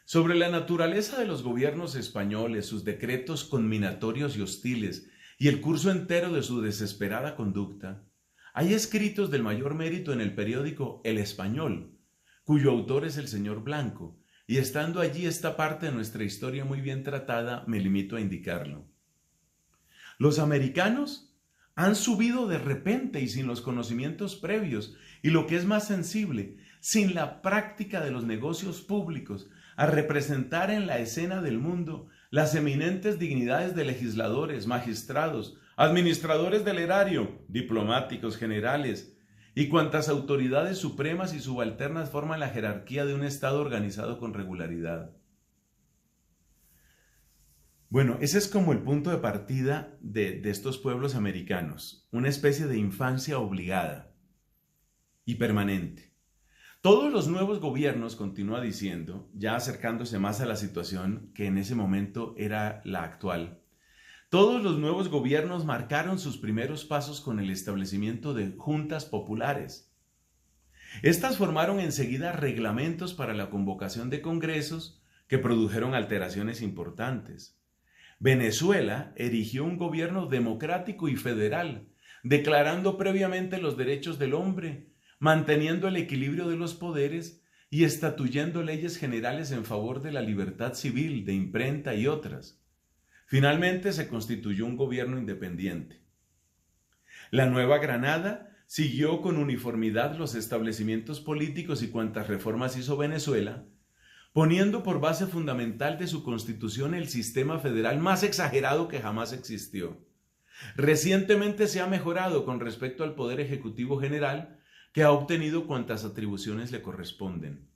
Sobre la naturaleza de los gobiernos españoles, sus decretos conminatorios y hostiles, y el curso entero de su desesperada conducta, hay escritos del mayor mérito en el periódico El Español, cuyo autor es el señor Blanco, y estando allí esta parte de nuestra historia muy bien tratada, me limito a indicarlo. Los americanos han subido de repente y sin los conocimientos previos, y lo que es más sensible, sin la práctica de los negocios públicos, a representar en la escena del mundo las eminentes dignidades de legisladores, magistrados, administradores del erario, diplomáticos, generales, y cuantas autoridades supremas y subalternas forman la jerarquía de un Estado organizado con regularidad. Bueno, ese es como el punto de partida de estos pueblos americanos, una especie de infancia obligada y permanente. Todos los nuevos gobiernos, continúa diciendo, ya acercándose más a la situación que en ese momento era la actual, todos los nuevos gobiernos marcaron sus primeros pasos con el establecimiento de juntas populares. Estas formaron enseguida reglamentos para la convocación de congresos que produjeron alteraciones importantes. Venezuela erigió un gobierno democrático y federal, declarando previamente los derechos del hombre, manteniendo el equilibrio de los poderes y estatuyendo leyes generales en favor de la libertad civil, de imprenta y otras. Finalmente se constituyó un gobierno independiente. La Nueva Granada siguió con uniformidad los establecimientos políticos y cuantas reformas hizo Venezuela, poniendo por base fundamental de su constitución el sistema federal más exagerado que jamás existió. Recientemente se ha mejorado con respecto al Poder Ejecutivo General, que ha obtenido cuantas atribuciones le corresponden.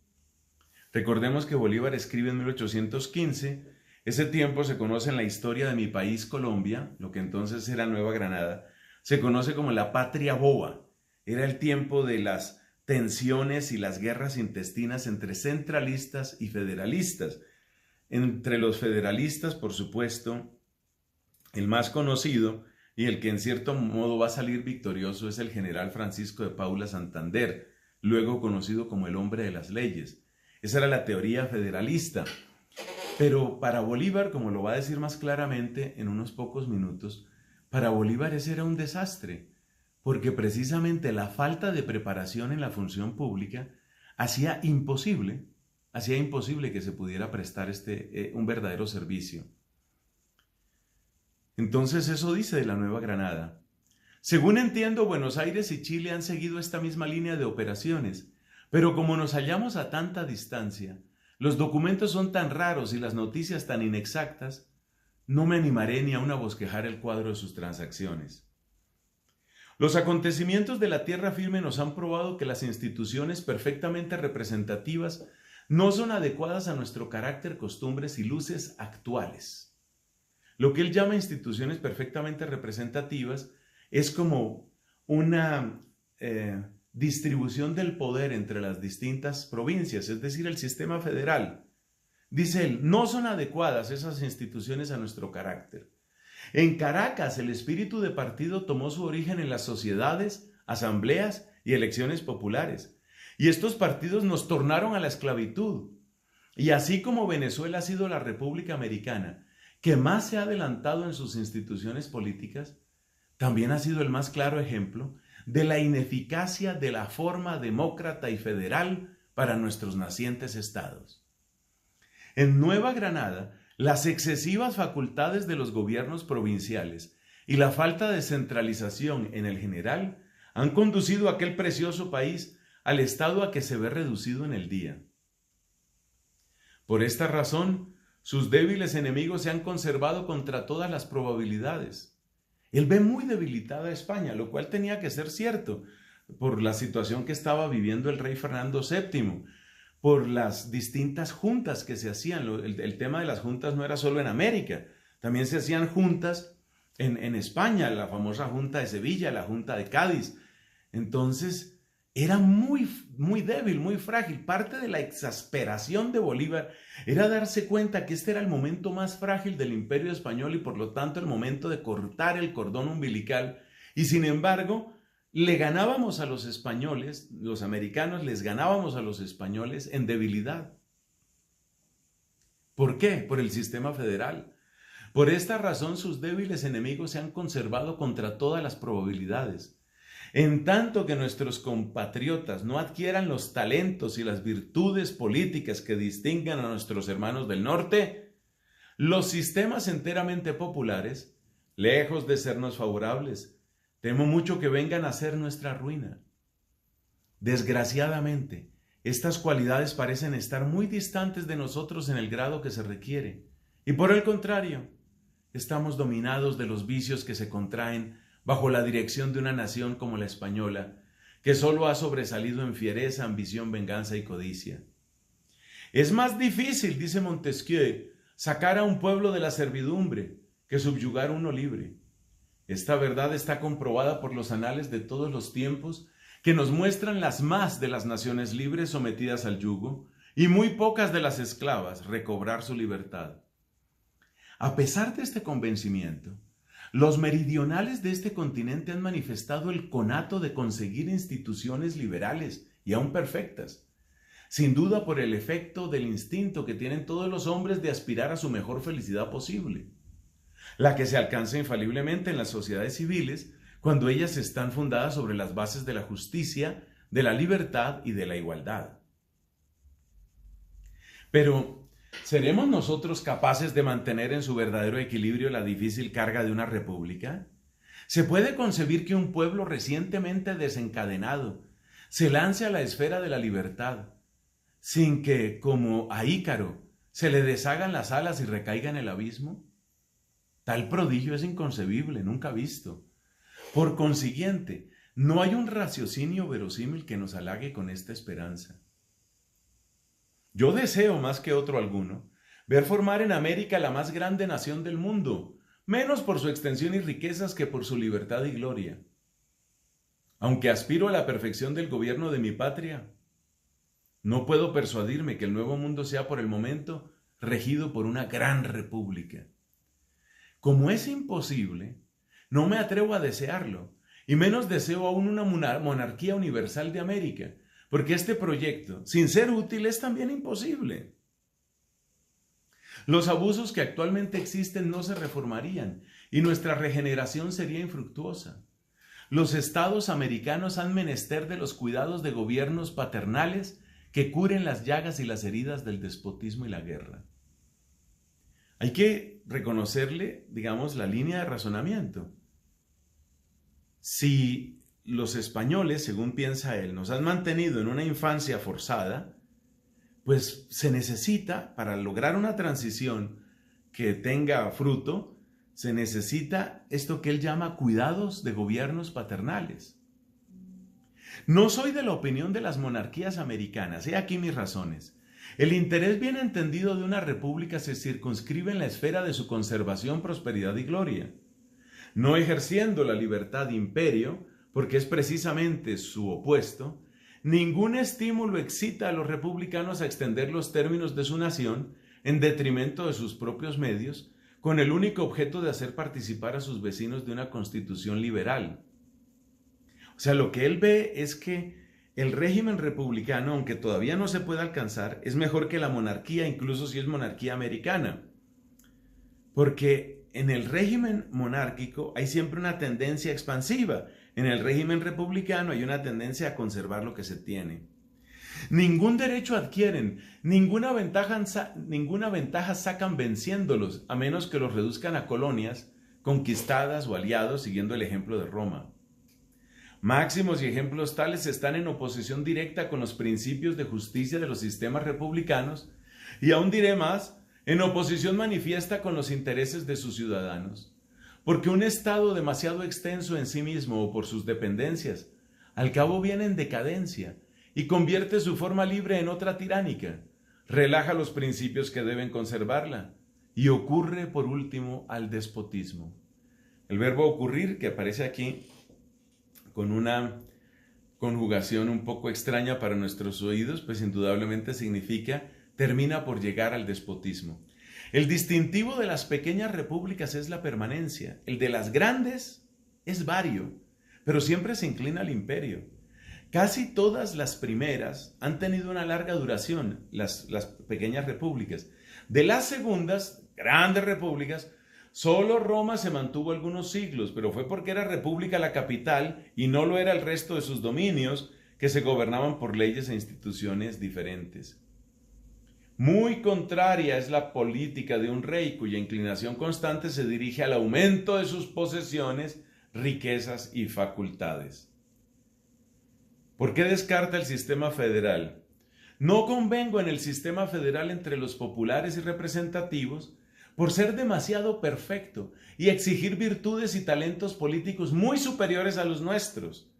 Recordemos que Bolívar escribe en 1815, ese tiempo se conoce en la historia de mi país Colombia, lo que entonces era Nueva Granada, se conoce como la patria boba. Era el tiempo de las tensiones y las guerras intestinas entre centralistas y federalistas. Entre los federalistas, por supuesto, el más conocido y el que en cierto modo va a salir victorioso es el general Francisco de Paula Santander, luego conocido como el hombre de las leyes. Esa era la teoría federalista. Pero para Bolívar, como lo va a decir más claramente en unos pocos minutos, para Bolívar ese era un desastre, porque precisamente la falta de preparación en la función pública hacía imposible que se pudiera prestar un verdadero servicio. Entonces eso dice de la Nueva Granada. Según entiendo, Buenos Aires y Chile han seguido esta misma línea de operaciones, pero como nos hallamos a tanta distancia, los documentos son tan raros y las noticias tan inexactas, no me animaré ni aún a bosquejar el cuadro de sus transacciones. Los acontecimientos de la tierra firme nos han probado que las instituciones perfectamente representativas no son adecuadas a nuestro carácter, costumbres y luces actuales. Lo que él llama instituciones perfectamente representativas es como una distribución del poder entre las distintas provincias, es decir, el sistema federal. Dice él, no son adecuadas esas instituciones a nuestro carácter. En Caracas, el espíritu de partido tomó su origen en las sociedades, asambleas y elecciones populares. Y estos partidos nos tornaron a la esclavitud. Y así como Venezuela ha sido la República Americana que más se ha adelantado en sus instituciones políticas, también ha sido el más claro ejemplo de la ineficacia de la forma demócrata y federal para nuestros nacientes estados. En Nueva Granada, las excesivas facultades de los gobiernos provinciales y la falta de centralización en el general han conducido a aquel precioso país al estado a que se ve reducido en el día. Por esta razón, sus débiles enemigos se han conservado contra todas las probabilidades. Él ve muy debilitada a España, lo cual tenía que ser cierto por la situación que estaba viviendo el rey Fernando VII, por las distintas juntas que se hacían. El tema de las juntas no era solo en América, también se hacían juntas en España, la famosa Junta de Sevilla, la Junta de Cádiz. Entonces, era muy débil, muy frágil. Parte de la exasperación de Bolívar era darse cuenta que este era el momento más frágil del Imperio Español y por lo tanto el momento de cortar el cordón umbilical. Y sin embargo, le ganábamos a los españoles, los americanos les ganábamos a los españoles en debilidad. ¿Por qué? Por el sistema federal. Por esta razón sus débiles enemigos se han conservado contra todas las probabilidades. En tanto que nuestros compatriotas no adquieran los talentos y las virtudes políticas que distingan a nuestros hermanos del norte, los sistemas enteramente populares, lejos de sernos favorables, temo mucho que vengan a ser nuestra ruina. Desgraciadamente, estas cualidades parecen estar muy distantes de nosotros en el grado que se requiere, y por el contrario, estamos dominados de los vicios que se contraen bajo la dirección de una nación como la española, que solo ha sobresalido en fiereza, ambición, venganza y codicia. Es más difícil, dice Montesquieu, sacar a un pueblo de la servidumbre que subyugar a uno libre. Esta verdad está comprobada por los anales de todos los tiempos, que nos muestran las más de las naciones libres sometidas al yugo y muy pocas de las esclavas recobrar su libertad. A pesar de este convencimiento, los meridionales de este continente han manifestado el conato de conseguir instituciones liberales y aún perfectas, sin duda por el efecto del instinto que tienen todos los hombres de aspirar a su mejor felicidad posible, la que se alcanza infaliblemente en las sociedades civiles cuando ellas están fundadas sobre las bases de la justicia, de la libertad y de la igualdad. Pero, ¿seremos nosotros capaces de mantener en su verdadero equilibrio la difícil carga de una república? ¿Se puede concebir que un pueblo recientemente desencadenado se lance a la esfera de la libertad sin que, como a Ícaro, se le deshagan las alas y recaiga en el abismo? Tal prodigio es inconcebible, nunca visto. Por consiguiente, no hay un raciocinio verosímil que nos halague con esta esperanza. Yo deseo, más que otro alguno, ver formar en América la más grande nación del mundo, menos por su extensión y riquezas que por su libertad y gloria. Aunque aspiro a la perfección del gobierno de mi patria, no puedo persuadirme que el nuevo mundo sea por el momento regido por una gran república. Como es imposible, no me atrevo a desearlo, y menos deseo aún una monarquía universal de América, porque este proyecto, sin ser útil, es también imposible. Los abusos que actualmente existen no se reformarían, y nuestra regeneración sería infructuosa. Los estados americanos han menester de los cuidados de gobiernos paternales que curen las llagas y las heridas del despotismo y la guerra. Hay que reconocerle, digamos, la línea de razonamiento. Si los españoles, según piensa él, nos han mantenido en una infancia forzada, pues se necesita, para lograr una transición que tenga fruto, se necesita esto que él llama cuidados de gobiernos paternales. No soy de la opinión de las monarquías americanas, he aquí mis razones. El interés bien entendido de una república se circunscribe en la esfera de su conservación, prosperidad y gloria. No ejerciendo la libertad de imperio, porque es precisamente su opuesto, ningún estímulo excita a los republicanos a extender los términos de su nación en detrimento de sus propios medios, con el único objeto de hacer participar a sus vecinos de una constitución liberal. O sea, lo que él ve es que el régimen republicano, aunque todavía no se puede alcanzar, es mejor que la monarquía, incluso si es monarquía americana. Porque en el régimen monárquico hay siempre una tendencia expansiva. En el régimen republicano hay una tendencia a conservar lo que se tiene. Ningún derecho adquieren, ninguna ventaja sacan venciéndolos, a menos que los reduzcan a colonias conquistadas o aliados, siguiendo el ejemplo de Roma. Máximos y ejemplos tales están en oposición directa con los principios de justicia de los sistemas republicanos y aún diré más, en oposición manifiesta con los intereses de sus ciudadanos. Porque un Estado demasiado extenso en sí mismo o por sus dependencias, al cabo viene en decadencia y convierte su forma libre en otra tiránica, relaja los principios que deben conservarla y ocurre por último al despotismo. El verbo ocurrir, que aparece aquí con una conjugación un poco extraña para nuestros oídos, pues indudablemente significa termina por llegar al despotismo. El distintivo de las pequeñas repúblicas es la permanencia, el de las grandes es vario, pero siempre se inclina al imperio. Casi todas las primeras han tenido una larga duración, las pequeñas repúblicas. De las segundas, grandes repúblicas, solo Roma se mantuvo algunos siglos, pero fue porque era república la capital y no lo era el resto de sus dominios, que se gobernaban por leyes e instituciones diferentes. Muy contraria es la política de un rey cuya inclinación constante se dirige al aumento de sus posesiones, riquezas y facultades. ¿Por qué descarta el sistema federal? No convengo en el sistema federal entre los populares y representativos por ser demasiado perfecto y exigir virtudes y talentos políticos muy superiores a los nuestros.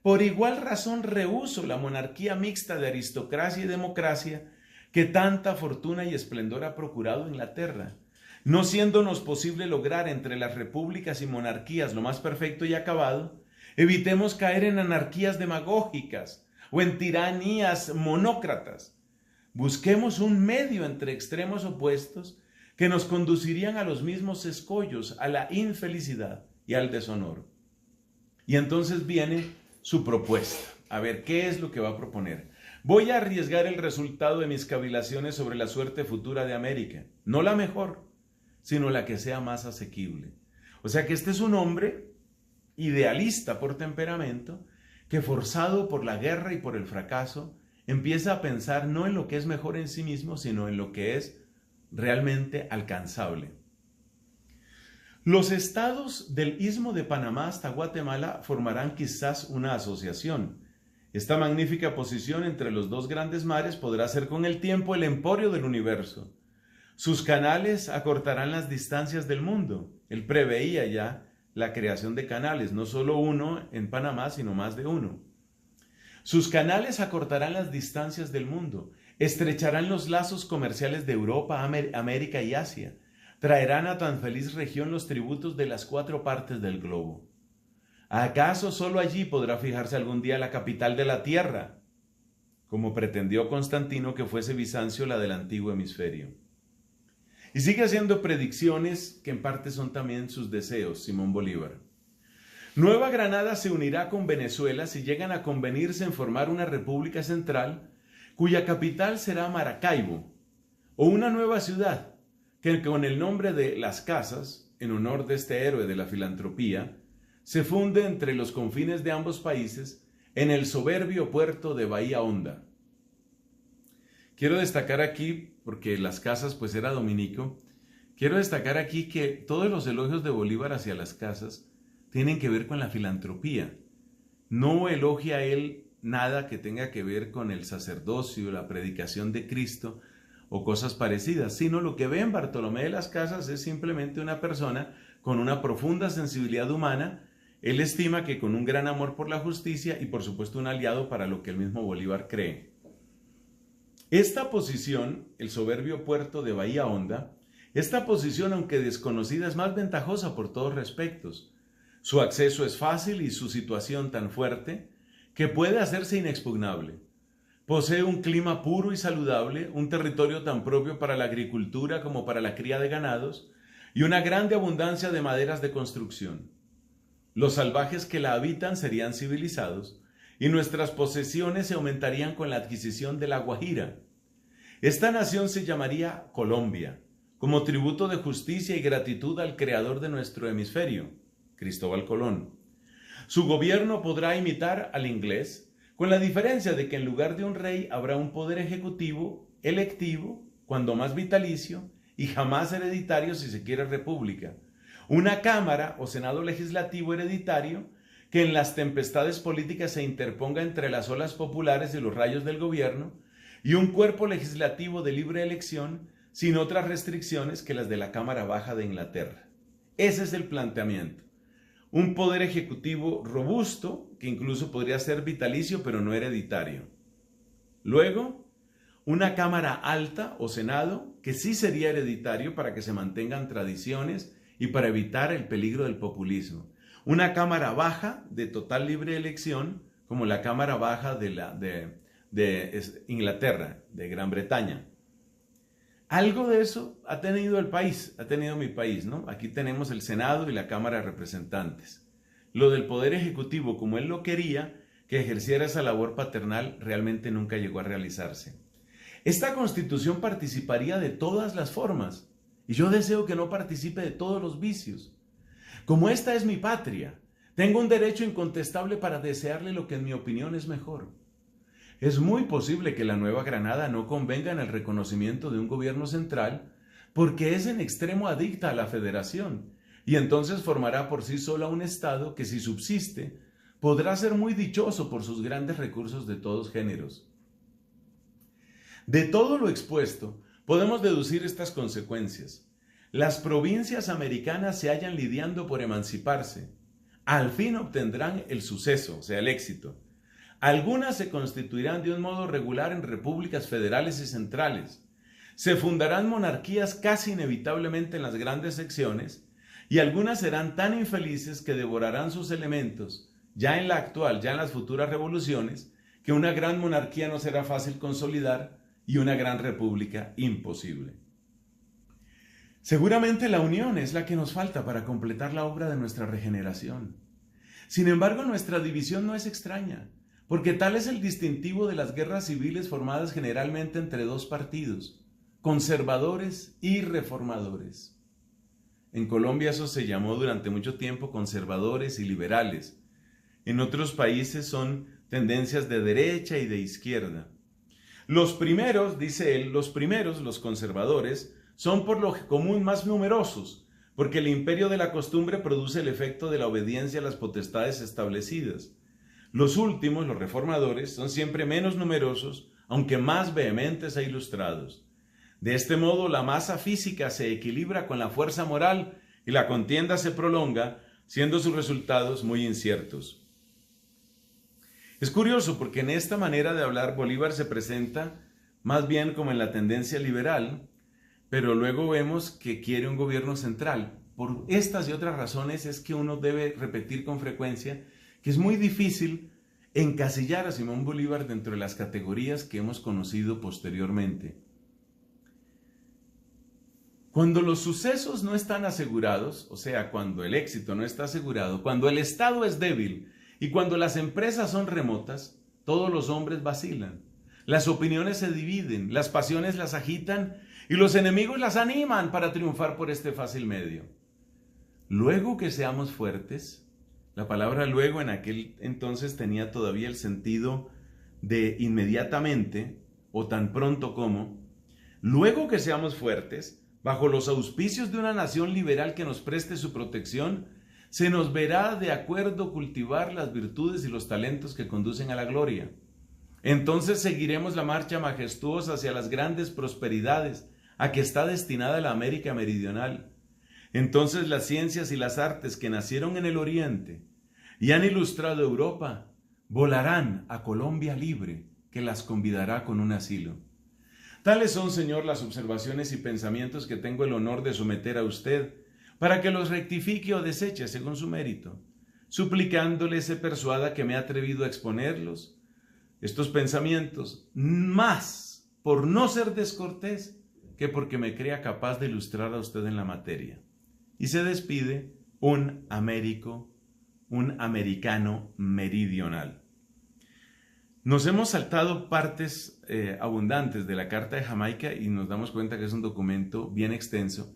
Por igual razón rehúso la monarquía mixta de aristocracia y democracia que tanta fortuna y esplendor ha procurado Inglaterra, no siéndonos posible lograr entre las repúblicas y monarquías lo más perfecto y acabado. Evitemos caer en anarquías demagógicas o en tiranías monócratas. Busquemos un medio entre extremos opuestos que nos conducirían a los mismos escollos, a la infelicidad y al deshonor. Y entonces viene su propuesta. A ver, ¿qué es lo que va a proponer? Voy a arriesgar el resultado de mis cavilaciones sobre la suerte futura de América. No la mejor, sino la que sea más asequible. O sea que este es un hombre idealista por temperamento, que forzado por la guerra y por el fracaso, empieza a pensar no en lo que es mejor en sí mismo, sino en lo que es realmente alcanzable. Los estados del Istmo de Panamá hasta Guatemala formarán quizás una asociación. Esta magnífica posición entre los dos grandes mares podrá ser con el tiempo el emporio del universo. Sus canales acortarán las distancias del mundo. Él preveía ya la creación de canales, no solo uno en Panamá, sino más de uno. Sus canales acortarán las distancias del mundo, estrecharán los lazos comerciales de Europa, América y Asia, traerán a tan feliz región los tributos de las 4 partes del globo. ¿Acaso solo allí podrá fijarse algún día la capital de la tierra, como pretendió Constantino que fuese Bizancio la del antiguo hemisferio? Y sigue haciendo predicciones que en parte son también sus deseos, Simón Bolívar. Nueva Granada se unirá con Venezuela si llegan a convenirse en formar una república central cuya capital será Maracaibo, o una nueva ciudad que con el nombre de Las Casas, en honor de este héroe de la filantropía, se funde entre los confines de ambos países en el soberbio puerto de Bahía Honda. Quiero destacar aquí, porque Las Casas pues era dominico, quiero destacar aquí que todos los elogios de Bolívar hacia Las Casas tienen que ver con la filantropía. No elogia a él nada que tenga que ver con el sacerdocio, la predicación de Cristo o cosas parecidas, sino lo que ve en Bartolomé de Las Casas es simplemente una persona con una profunda sensibilidad humana. Él estima que con un gran amor por la justicia y por supuesto un aliado para lo que el mismo Bolívar cree. Esta posición, el soberbio puerto de Bahía Honda, esta posición, aunque desconocida, es más ventajosa por todos respectos. Su acceso es fácil y su situación tan fuerte que puede hacerse inexpugnable. Posee un clima puro y saludable, un territorio tan propio para la agricultura como para la cría de ganados y una grande abundancia de maderas de construcción. Los salvajes que la habitan serían civilizados y nuestras posesiones se aumentarían con la adquisición de La Guajira. Esta nación se llamaría Colombia, como tributo de justicia y gratitud al creador de nuestro hemisferio, Cristóbal Colón. Su gobierno podrá imitar al inglés, con la diferencia de que en lugar de un rey habrá un poder ejecutivo, electivo, cuando más vitalicio, y jamás hereditario si se quiere república. Una cámara o senado legislativo hereditario que en las tempestades políticas se interponga entre las olas populares y los rayos del gobierno, y un cuerpo legislativo de libre elección sin otras restricciones que las de la Cámara Baja de Inglaterra. Ese es el planteamiento. Un poder ejecutivo robusto, que incluso podría ser vitalicio, pero no hereditario. Luego, una Cámara Alta o Senado, que sí sería hereditario para que se mantengan tradiciones y para evitar el peligro del populismo. Una Cámara Baja de total libre elección, como la Cámara Baja de Inglaterra, de Gran Bretaña. Algo de eso ha tenido el país, ha tenido mi país, ¿no? Aquí tenemos el Senado y la Cámara de Representantes. lo del Poder Ejecutivo como él lo quería, que ejerciera esa labor paternal, realmente nunca llegó a realizarse. Esta Constitución participaría de todas las formas, y yo deseo que no participe de todos los vicios. Como esta es mi patria, tengo un derecho incontestable para desearle lo que en mi opinión es mejor. Es muy posible que la Nueva Granada no convenga en el reconocimiento de un gobierno central, porque es en extremo adicta a la federación, y entonces formará por sí sola un Estado que, si subsiste, podrá ser muy dichoso por sus grandes recursos de todos géneros. De todo lo expuesto, podemos deducir estas consecuencias. Las provincias americanas se hallan lidiando por emanciparse. Al fin obtendrán el suceso, o sea, el éxito. Algunas se constituirán de un modo regular en repúblicas federales y centrales. Se fundarán monarquías casi inevitablemente en las grandes secciones, y algunas serán tan infelices que devorarán sus elementos, ya en la actual, ya en las futuras revoluciones, que una gran monarquía no será fácil consolidar y una gran república imposible. Seguramente la unión es la que nos falta para completar la obra de nuestra regeneración. Sin embargo, nuestra división no es extraña, porque tal es el distintivo de las guerras civiles formadas generalmente entre dos partidos, conservadores y reformadores. En Colombia eso se llamó durante mucho tiempo conservadores y liberales. En otros países son tendencias de derecha y de izquierda. Los primeros, dice él, los conservadores, son por lo común más numerosos, porque el imperio de la costumbre produce el efecto de la obediencia a las potestades establecidas. Los últimos, los reformadores, son siempre menos numerosos, aunque más vehementes e ilustrados. De este modo, la masa física se equilibra con la fuerza moral y la contienda se prolonga, siendo sus resultados muy inciertos. Es curioso porque en esta manera de hablar Bolívar se presenta más bien como en la tendencia liberal, pero luego vemos que quiere un gobierno central. Por estas y otras razones es que uno debe repetir con frecuencia que es muy difícil encasillar a Simón Bolívar dentro de las categorías que hemos conocido posteriormente. Cuando los sucesos no están asegurados, o sea, cuando el éxito no está asegurado, cuando el Estado es débil y cuando las empresas son remotas, todos los hombres vacilan. Las opiniones se dividen, las pasiones las agitan y los enemigos las animan para triunfar por este fácil medio. Luego que seamos fuertes, la palabra luego en aquel entonces tenía todavía el sentido de inmediatamente o tan pronto como, luego que seamos fuertes, bajo los auspicios de una nación liberal que nos preste su protección, se nos verá de acuerdo cultivar las virtudes y los talentos que conducen a la gloria. Entonces seguiremos la marcha majestuosa hacia las grandes prosperidades a que está destinada la América Meridional. Entonces las ciencias y las artes que nacieron en el Oriente y han ilustrado Europa volarán a Colombia libre, que las convidará con un asilo. Tales son, Señor, las observaciones y pensamientos que tengo el honor de someter a usted, para que los rectifique o deseche según su mérito, suplicándole se persuada que me he atrevido a exponerlos, estos pensamientos, más por no ser descortés que porque me crea capaz de ilustrar a usted en la materia. Y se despide un americano meridional. Nos hemos saltado partes abundantes de la Carta de Jamaica y nos damos cuenta que es un documento bien extenso,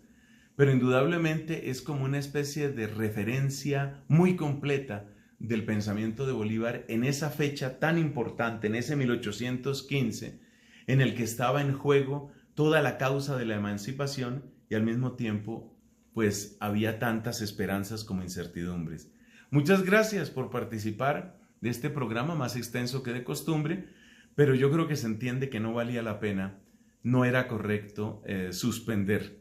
pero indudablemente es como una especie de referencia muy completa del pensamiento de Bolívar en esa fecha tan importante, en ese 1815, en el que estaba en juego toda la causa de la emancipación y al mismo tiempo, pues había tantas esperanzas como incertidumbres. Muchas gracias por participar de este programa más extenso que de costumbre, pero yo creo que se entiende que no valía la pena, no era correcto suspender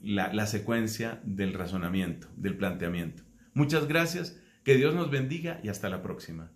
la secuencia del razonamiento, del planteamiento. Muchas gracias, que Dios nos bendiga y hasta la próxima.